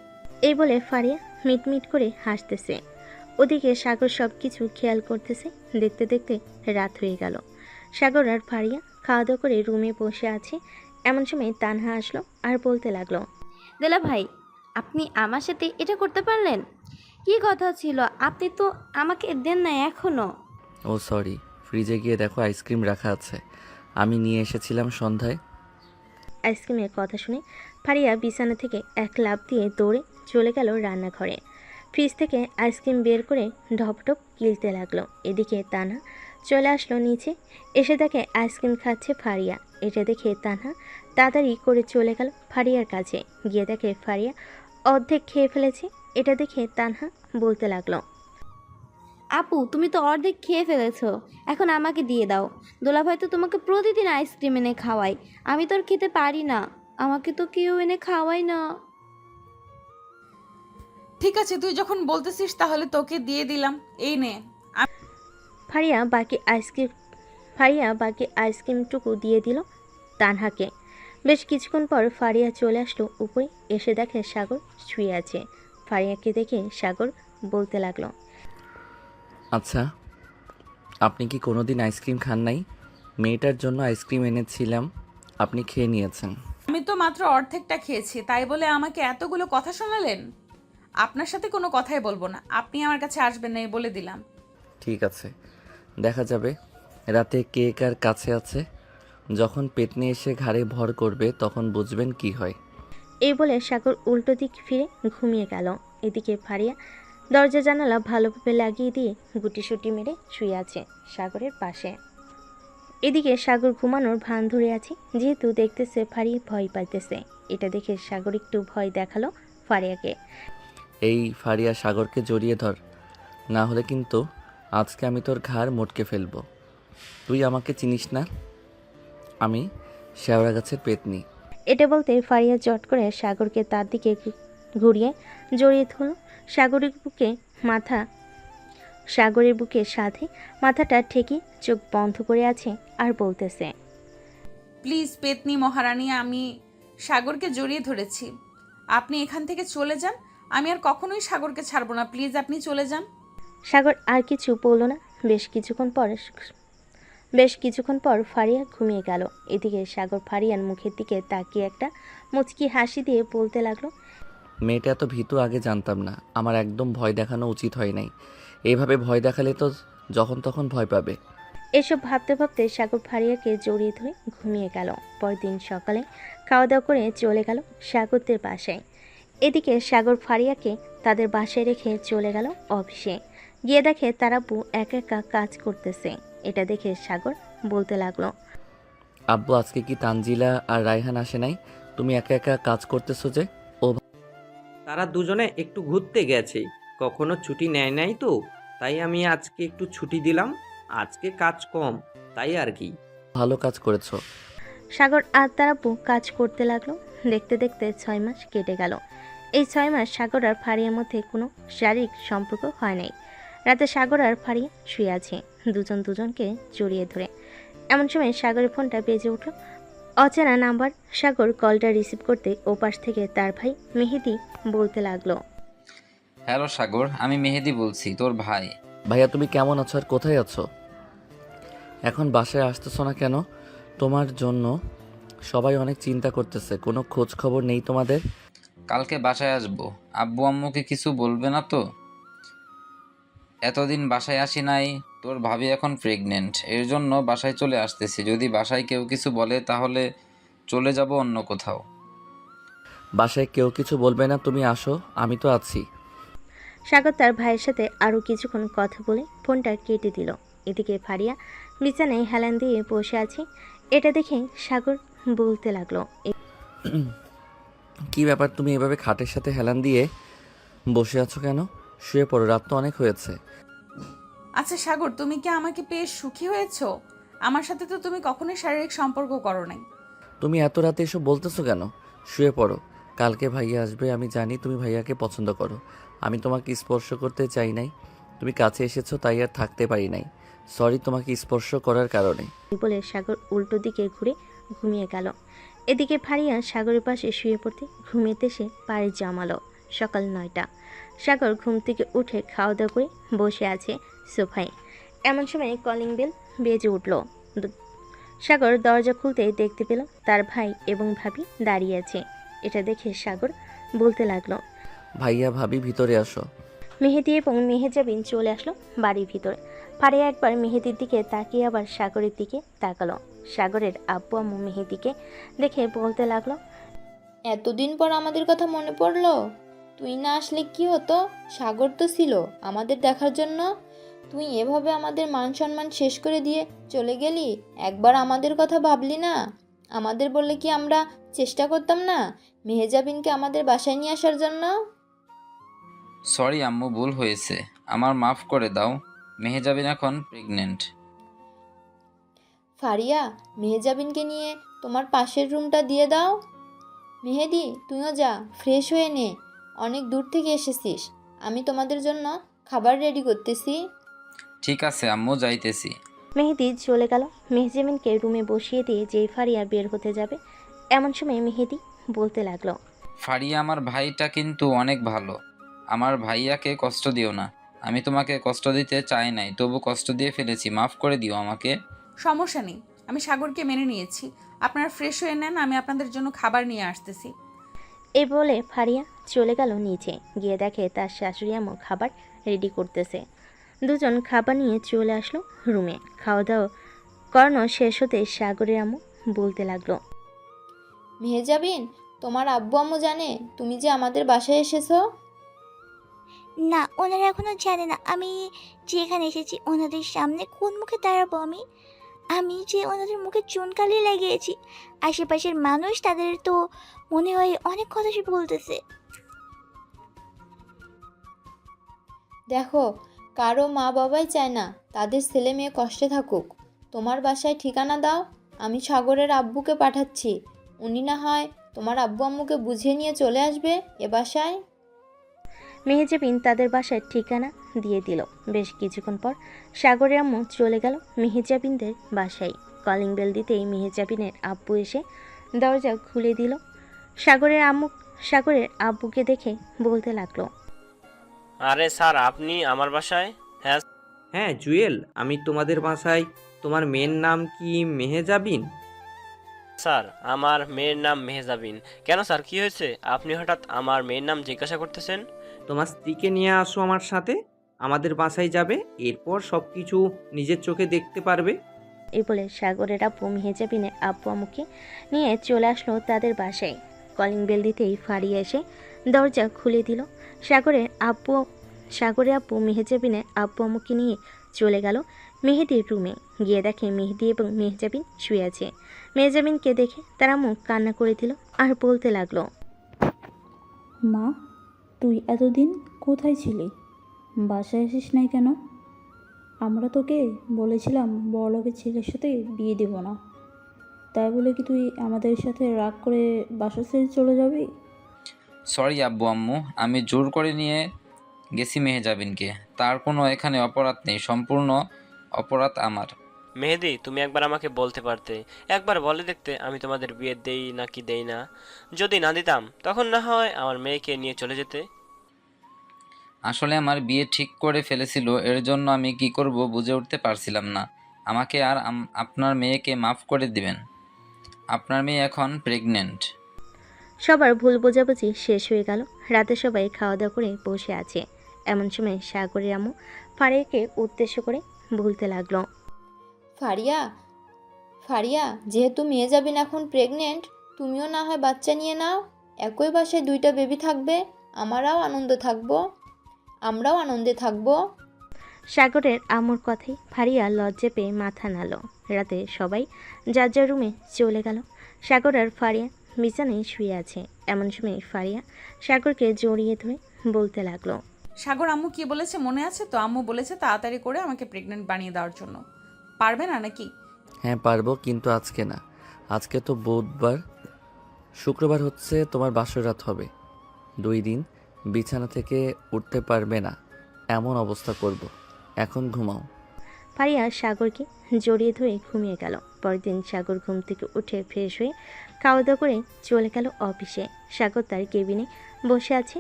এই বলে ফারিয়া মিটমিট করে হাসতেছে। ওদিকে সাগর সব কিছু খেয়াল করতেছে। দেখতে দেখতে রাত হয়ে গেল। সাগর আর ফারিয়া খাওয়া দাওয়া করে রুমে বসে আছে। এমন সময় তানহা আসলো আর বলতে লাগলো, দুলাভাই, আপনি আমার সাথে এটা করতে পারলেন? কি কথা ছিল, আপনি তো আমাকে দেন না এখনো। ও সরি, ফ্রিজে গিয়ে দেখো আইসক্রিম রাখা আছে, আমি নিয়ে এসেছিলাম সন্ধ্যায়। আইসক্রিমের কথা শুনে ফারিয়া বিছানা থেকে এক লাফ দিয়ে দৌড়ে চলে গেল রান্নাঘরে। ফ্রিজ থেকে আইসক্রিম বের করে ঢপঢপ গিলতে লাগলো। এদিকে তানহা চলে আসলো নিচে, এসে দেখে আইসক্রিম খাচ্ছে ফারিয়া। এটা দেখে তানহা তাড়াতাড়ি করে চলে গেল ফারিয়ার কাছে। গিয়ে দেখে ফারিয়া অর্ধেক খেয়ে ফেলেছে। এটা দেখে তানহা বলতে লাগলো, আপু, তুমি তো অর্ধেক খেয়ে ফেলেছো, এখন আমাকে দিয়ে দাও। দুলাভাই তো তোমাকে প্রতিদিন আইসক্রিম এনে খাওয়াই, আমি তো আর খেতে পারি না, আমাকে তো কেউ এনে খাওয়াই না। ঠিক আছে, তুই যখন বলতেছিস তাহলে তোকে দিয়ে দিলাম, এই নে। ফারিয়া বাকি আইসক্রিমটুকু দিয়ে দিল তানহাকে। বেশ কিছুক্ষণ পর ফারিয়া চলে আসলো উপরে। এসে দেখে সাগর শুয়ে আছে। ফারিয়াকে দেখে সাগর বলতে লাগলো, আচ্ছা, আপনি কি কোনোদিন আইসক্রিম খান নাই? মেয়েটার জন্য আইসক্রিম এনেছিলাম, আপনি খেয়ে নিয়েছেন। আমি তো মাত্র অর্ধেকটা খেয়েছি, তাই বলে আমাকে এতগুলো কথা শোনালেন? আপনার সাথে কোনো কথাই বলবো না, আপনি আমার কাছে আসবেন না, এই বলে দিলাম। ঠিক আছে, দেখা যাবে রাতে কে কার কাছে আছে। যখন পেতনি এসে ঘাড়ে ভর করবে তখন বুঝবেন কি হয়। এই বলে সাগর উল্টো দিক ফিরে ঘুমিয়ে গেল। এদিকে ফারিয়া দরজা জানালা ভালোভাবে লাগিয়ে দিয়ে গুটিসুটি মেরে শুয়ে আছে সাগরের পাশে। এদিকে সাগর ঘুমানোর ভান ধরে আছে, যেহেতু দেখতেছে ফারিয়া ভয় পাইতেছে। এটা দেখে সাগর একটু ভয় দেখালো ফারিয়াকে। এই ফারিয়া, সাগরকে জড়িয়ে ধর, না হলে কিন্তু আজকে আমি তোর ঘাড় মটকে ফেলবো। তুই আমাকে চিনিস না, আমি শেওড়া গাছের পেতনি। এটা বলতে ফারিয়া জট করে সাগরকে তার দিকে ঘুরিয়ে জড়িয়ে ধরল। সাগরের বুকে সাথে মাথাটা ঠেকে চোখ বন্ধ করে আছে আর বলতেছে, প্লিজ পেতনি মহারানী, আমি সাগরকে জড়িয়ে ধরেছি। আপনি এখান থেকে চলে যান, আমি আর কখনোই সাগরকে ছাড়বো না। প্লিজ আপনি চলে যান। সাগর আর কিছু বলল না। বেশ কিছুক্ষণ পর ফারিয়া ঘুমিয়ে গেল। এদিকে সাগর ফারিয়ার মুখের দিকে তাকিয়ে একটা মুচকি হাসি দিয়ে বলতে লাগলো, মেয়েটা এত ভীতু আগে জানতাম না। আমার একদম ভয় দেখানো উচিত হয় নাই। এইভাবে ভয় দেখালে তো যখন তখন ভয় পাবে। এসব ভাবতে ভাবতে সাগর ফারিয়াকে জড়িয়ে ধরে ঘুমিয়ে গেল। পরদিন সকালে খাওয়া দাওয়া করে চলে গেল সাগরদের বাসায়। এদিকে সাগর ফারিয়াকে তাদের বাসায় রেখে চলে গেল অফিসে। গিয়ে দেখে তার আব্বু একা একা কাজ করতেছে। এটা দেখে সাগর বলতে লাগলো, আব্বু, আজকে কি তানজিলা আর রায়হান আসে নাই? তুমি একা একা কাজ করতেছো যে? তারা দুজনে একটু ঘুরতে গেছে, কখনো ছুটি নেয় নাই তো, তাই আমি আজকে একটু ছুটি দিলাম। আজকে কাজ কম, তাই আর কি। ভালো কাজ করেছো। সাগর আর তার আব্বু কাজ করতে লাগলো। দেখতে দেখতে 6 মাস কেটে গেল। এই 6 মাস সাগর আর ফারিয়ার মধ্যে কোনো শারীরিক সম্পর্ক হয় নাই। রাতে সাগর আর ফারিয়া শুয়ে আছে দুজন দুজনকে জড়িয়ে ধরে। এমন সময় সাগরের ফোনটা বেজে উঠল। অচেনা নাম্বার। সাগর কলটা রিসিভ করতে ওপাশ থেকে তার ভাই মেহেদি বলতে লাগলো, হ্যালো সাগর, আমি মেহেদি বলছি, তোর ভাই। ভাইয়া, তুমি কেমন আছো আর কোথায় আছো? এখন বাসায় আসতেছো না কেন? তোমার জন্য সবাই অনেক চিন্তা করতেছে। কোনো খোঁজ খবর নেই তোমাদের? কালকে বাসায় আসবো। আব্বু আম্মুকে কিছু বলবে না তো? এতদিন বাসায় আসি নাই, তোর ভাবি এখন প্রেগনেন্ট, এর জন্য বাসায় চলে আসতেছি। যদি বাসায় কেউ কিছু বলে তাহলে চলে যাব অন্য কোথাও। বাসায় কেউ কিছু বলবে না, তুমি আসো, আমি তো আছি। সাগর তার ভাইয়ের সাথে আরও কিছুক্ষণ কথা বলে ফোনটা কেটে দিল। এদিকে ফারিয়া বিছানায় হেলান দিয়ে বসে আছে। এটা দেখে সাগর বলতে লাগলো, কি ব্যাপার, তুমি এভাবে খাটের সাথে হেলান দিয়ে বসে আছো কেন? শুয়ে পড়ো, রাত তো অনেক হয়েছে। আচ্ছা সাগর, তুমি কি আমাকে পেয়ে সুখী হয়েছো? আমার সাথে তো তুমি কখনোই শারীরিক সম্পর্ক করো নাই। তুমি এত রাতে এসব বলতেছো কেন? শুয়ে পড়ো, কালকে ভাইয়া আসবে। আমি জানি তুমি ভাইয়াকে পছন্দ করো। আমি তোমাকে স্পর্শ করতে চাই নাই, তুমি কাছে এসেছো তাই আর থাকতে পারি নাই। সরি তোমাকে স্পর্শ করার কারণে। বলে সাগর উল্টো দিকে ঘুরে ঘুমিয়ে গেল। এদিকে ফারিয়া সাগরের পাশে শুয়ে পড়তে ঘুমিয়েতে সে পাড়ি জমালো। সকাল 9টা। সাগর ঘুম থেকে উঠে খাওয়া দাওয়া করে বসে আছে সোফায়। এমন সময় কলিং বেল বেজে উঠল। সাগর দরজা খুলতে দেখতে পেল তার ভাই এবং ভাবি দাঁড়িয়ে আছে। এটা দেখে সাগর বলতে লাগলো, ভাইয়া ভাবি ভিতরে আসো। মেহেদি এবং মেহেজাবিন চলে আসলো বাড়ির ভিতরে। ফারিয়া একবার মেহেদির দিকে তাকিয়ে আবার সাগরের দিকে তাকালো। সাগরের আব্বু আম্মু মেহেদিকে দেখে বলতে লাগলো, এতদিন পর আমাদের কথা মনে পড়লো? তুই না আসলে কি হতো? সাগর তো ছিল আমাদের দেখার জন্য। তুই এভাবে আমাদের মান সম্মান শেষ করে দিয়ে চলে গেলি। একবার আমাদের কথা ভাবলি না? আমাদের বললে কি আমরা চেষ্টা করতাম না মেহেজাবিনকে আমাদের বাসায় নিয়ে আসার জন্য? সরি আম্মু, ভুল হয়েছে, আমার মাফ করে দাও। মেহেজাবিন এখন প্রেগনেন্ট। ফারিয়া, মেহেজাবিনকে নিয়ে তোমার পাশের রুমটা দিয়ে দাও। মেহেদি, তুইও যা, ফ্রেশ হয়ে নে, অনেক দূর থেকে এসেছিস। আমি তোমাদের জন্য খাবার রেডি করতেছি। ঠিক আছে আম্মু, যাইতেছি। মেহেদি চলে গেল। মেহজাবিনকে রুমে বসিয়ে দিয়ে যেই ফারিয়া বের হতে যাবে এমন সময় মেহেদি বলতে লাগলো, ফারিয়া, আমার ভাইটা কিন্তু অনেক ভালো। আমার ভাইয়াকে কষ্ট দিও না। আমি তোমাকে কষ্ট দিতে চাই নাই, তবু কষ্ট দিয়ে ফেলেছি, মাফ করে দিও আমাকে। সমস্যা নেই, আমি সাগরকে মেনে নিয়েছি। আপনারা ফ্রেশ হয়ে নেন, আমি আপনাদের জন্য খাবার নিয়ে আসতেছি। এই বলে ফারিয়া চলে গেল নিচে। গিয়ে দেখে তার শাশুড়ি আম্মু খাবার রেডি করতেছে। দুজন খাবার নিয়ে চলে আসলো রুমে। খাওয়া দাওয়া করানো শেষ হতে সাগরের আম্মু বলতে লাগলো, মেহেজাবিন, তোমার আব্বু আম্মু জানে তুমি যে আমাদের বাসায় এসেছো? না, ওনারা এখনো জানে না আমি যে এখানে এসেছি। ওনাদের সামনে কোন মুখে দাঁড়াবো আমি? আমি যে ওনাদের মুখে চুনকালি লাগিয়েছি, আশেপাশের মানুষ তাদের তো মনে হয় অনেক কথা সে বলতেছে। দেখো, কারো মা বাবাই চায় না তাদের ছেলে মেয়ে কষ্টে থাকুক। তোমার বাসায় ঠিকানা দাও, আমি সাগরের আব্বুকে পাঠাচ্ছি। উনি না হয় তোমার আব্বু আম্মুকে বুঝিয়ে নিয়ে চলে আসবে এ বাসায়। মেহেজাবিন তাদের বাসার ঠিকানা দিয়ে দিল। বেশ কিছুক্ষণ পর সাগরের আম্মু চলে গেল মেহেজাবিনদের বাসায়। কলিং বেল দিতেই মেহেজাবিনের আব্বু এসে দরজা খুলে দিল। সাগরের আব্বুকে দেখে বলতে লাগলো, আরে স্যার, আপনি আমার বাসায়? হ্যাঁ হ্যাঁ জুয়েল, আমি তোমাদের বাসায়। তোমার মেয়ের নাম কি মেহেজাবিন? স্যার, আমার মেয়ের নাম মেহেজাবিন। কেন স্যার, কি হয়েছে? আপনি হঠাৎ আমার মেয়ের নাম জিজ্ঞাসা করতেছেন? তোমার স্ত্রীকে নিয়ে আসো আমার সাথে, আমাদের বাসায় যাবে, এরপর সব কিছু নিজের চোখে দেখতে পারবে। এই বলে সাগরের আব্বু মেহেজাবিনের আব্বু আম্মুকে নিয়ে চলে আসলো তাদের বাসায়। কলিং বেল দিতেই ফারিয়া এসে দরজা খুলে দিল। সাগরের আব্বু মেহেজাবিনের আব্বু আম্মুকে নিয়ে চলে গেল মেহেদির রুমে। গিয়ে দেখে মেহেদি এবং মেহেজাবিন শুয়ে আছে। মেহেজাবিনকে দেখে তার আম্মু কান্না করে দিল আর বলতে লাগলো, মা, তুই এতদিন কোথায় ছিলি? বাসায় আসিস নাই কেন? আমরা তোকে বলেছিলাম বড়লোকের ছেলের সাথে বিয়ে দেব না, তাই বলে কি তুই আমাদের সাথে রাগ করে বাসা ছেড়ে চলে যাবি? সরি আব্বু আম্মু, আমি জোর করে নিয়ে গেছি মেহেজাবিনকে। তার কোনো এখানে অপরাধ নেই, সম্পূর্ণ অপরাধ আমার। মেহেদি, তুমি একবার আমাকে বলতে পারতে, একবার বলে দেখতে আমি তোমাদের বিয়ে দেই নাকি দেই না। যদি না দিতাম তখন না হয় আমার মেয়েকে নিয়ে চলে যেতে। আসলে আমার বিয়ে ঠিক করে ফেলেছিল, এর জন্য আমি কি করব বুঝে উঠতে পারছিলাম না। আমাকে আর আপনার মেয়েকে মাফ করে দিবেন। আপনার মেয়ে এখন প্রেগনেন্ট। সবার ভুল বোঝাবুঝি শেষ হয়ে গেল। রাতে সবাই খাওয়া দাওয়া করে বসে আছে। এমন সময় সাগরের আম্মু ফারিয়াকে উদ্দেশ্য করে বলতে লাগলো, ফারিয়া, ফারিয়া, যেহেতু মেহেজাবিন এখন প্রেগনেন্ট, তুমিও না হয় বাচ্চা নিয়ে নাও। একই বাসায় দুইটা বেবি থাকবে, আমরাও আনন্দে থাকবো। সাগরের আম্মুর কথাই ফারিয়া লজ্জা পেয়ে মাথা নাড়ল। রাতে সবাই যার যার রুমে চলে গেল। সাগর আর ফারিয়া বিছানায় শুয়ে আছে। এমন সময় ফারিয়া সাগরকে জড়িয়ে ধরে বলতে লাগলো, সাগর, আম্মু কি বলেছে মনে আছে তো? আম্মু বলেছে তাড়াতাড়ি করে আমাকে প্রেগনেন্ট বানিয়ে দেওয়ার জন্য। পারবে না নাকি? হ্যাঁ পারবো, কিন্তু আজকে না। আজকে তো বুধবার, শুক্রবার হচ্ছে তোমার বাসর রাত হবে। 2 দিন বিছানা থেকে উঠতে পারবে না এমন অবস্থা করব। এখন ঘুমাও। ফারিয়া সাগরকে জড়িয়ে ধরে ঘুমিয়ে গেল। পরের দিন সাগর ঘুম থেকে উঠে ফ্রেশ হয়ে খাওয়া দাওয়া করে চলে গেল অফিসে। সাগর তার কেবিনে বসে আছে।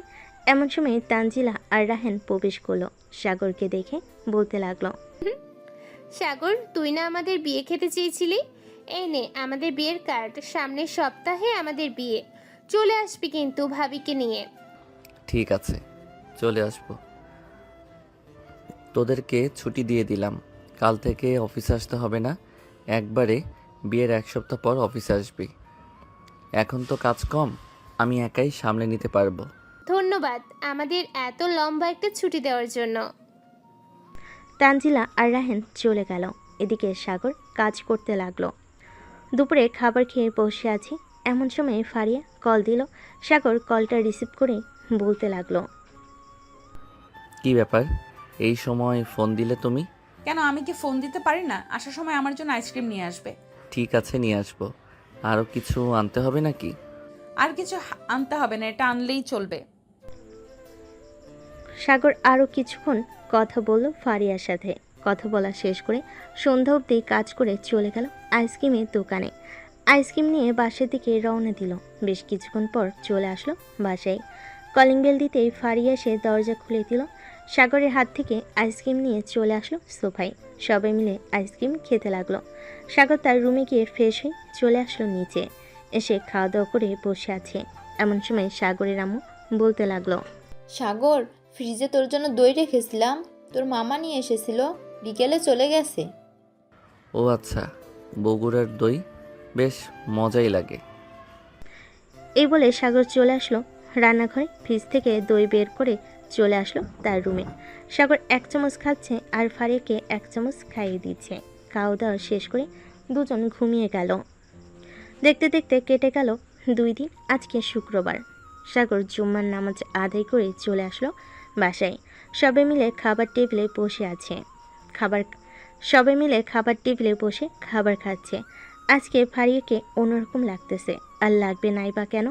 এমন সময় তানজিলা আর রাহেন প্রবেশ করলো। সাগরকে দেখে বলতে লাগলো, সাগর, তুই না আমাদের বিয়ে খেতে চেয়েছিলি? এই নে আমাদের বিয়ের কার্ড। সামনের সপ্তাহে আমাদের বিয়ে। চলে আসবি কিন্তু ভাবিকে নিয়ে। ঠিক আছে, চলে আসবো। তোদেরকে ছুটি দিয়ে দিলাম, কাল থেকে অফিসে আসতে হবে না। একবারে বিয়ের 1 সপ্তাহ পর অফিসে আসবি। এখন তো কাজ কম, আমি একাই সামলে নিতে পারবো। ধন্যবাদ আমাদের এত লম্বা একটা ছুটি দেওয়ার জন্য। তানজিলা আর রাহেন চলে গেল। এদিকে সাগর কাজ করতে লাগলো। দুপুরে খাবার খেয়ে বসে আছি। এমন সময় ফারিয়া কল দিল। সাগর কলটা রিসিভ করে বলতে লাগলো, কি ব্যাপার, এই সময় ফোন দিলে তুমি? কেন, আমি কি ফোন দিতে পারি না? আসার সময় আমার জন্য আইসক্রিম নিয়ে আসবে। ঠিক আছে, নিয়ে আসবো। আরও কিছু আনতে হবে নাকি? আর কিছু আনতে হবে না, এটা আনলেই চলবে। সাগর আরও কিছুক্ষণ কথা বলল ফারিয়ার সাথে। কথা বলা শেষ করে সন্ধ্যা অবধি কাজ করে চলে গেল আইসক্রিমের দোকানে। আইসক্রিম নিয়ে বাসার দিকে রওনা দিল। বেশ কিছুক্ষণ পর চলে আসলো বাসায়। কলিং বেল দিতেই ফারিয়া এসে দরজা খুলে দিল। সাগরের হাত থেকে আইসক্রিম নিয়ে চলে আসলো সোফায়। সবাই মিলে আইসক্রিম খেতে লাগলো। সাগর তার রুমে গিয়ে ফ্রেশ হয়ে চলে আসলো নিচে। এসে খাওয়া দাওয়া করে বসে আছে। এমন সময় সাগরের আম্মু বলতে লাগলো, সাগর, ফ্রিজে তোর জন্য দই রেখেছিলাম, তোর মামা নিয়ে এসেছিল, বিকেলে চলে গেছে। ও আচ্ছা, বগুড়ার দই বেশ মজাই লাগে। এই বলে সাগর চলে আসলো রান্নাঘরে, ফ্রিজ থেকে দই বের করে চলে আসলো তার রুমে। সাগর 1 চামচ খাচ্ছে আর ফারিয়াকে 1 চামচ খাইয়ে দিচ্ছে। খাওয়া দাওয়া শেষ করে দুজন ঘুমিয়ে গেল। দেখতে দেখতে কেটে গেল 2 দিন। আজকে শুক্রবার। সাগর জুম্মার নামাজ আদায় করে চলে আসলো বাসায়। সবাই মিলে খাবার টেবিলে বসে বসে খাবার খাচ্ছে। আজকে ফারিয়াকে অন্যরকম লাগতেছে। আর লাগবে নাই বা কেন,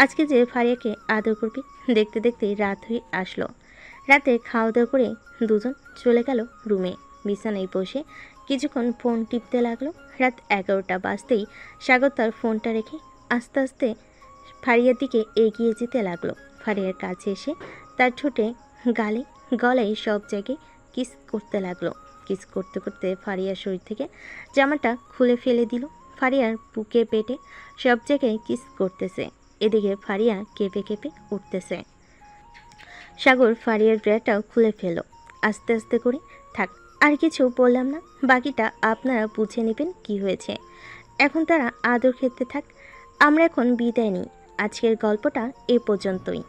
আজকে যে ফারিয়াকে আদর করবি। দেখতে দেখতেই রাত হয়ে আসলো। রাতে খাওয়া দাওয়া করে দুজন চলে গেল রুমে। বিছানায় বসে কিছুক্ষণ ফোন টিপতে লাগলো। রাত 11টা বাজতেই সাগর তার ফোনটা রেখে আস্তে আস্তে ফারিয়ার দিকে এগিয়ে যেতে লাগলো। ফারিয়ার কাছে এসে তার ঠোঁটে গলায় সব জায়গায় কিস করতে লাগলো। কিস করতে করতে ফারিয়ার শরীর থেকে জামাটা খুলে ফেলে দিল। ফারিয়ার বুকে পেটে সব জায়গায় কিস করতেছে। এদিকে ফারিয়া কেঁপে কেঁপে উঠতেছে। সাগর ফারিয়ার ড্রেসটাও খুলে ফেলল আস্তে আস্তে করে। থাক, আর কিছু বললাম না, বাকিটা আপনারা বুঝে নেবেন কি হয়েছে। এখন তারা আদর খেতে থাক, আমরা এখন বিদায় নিই। আজকের গল্পটা এ পর্যন্তই।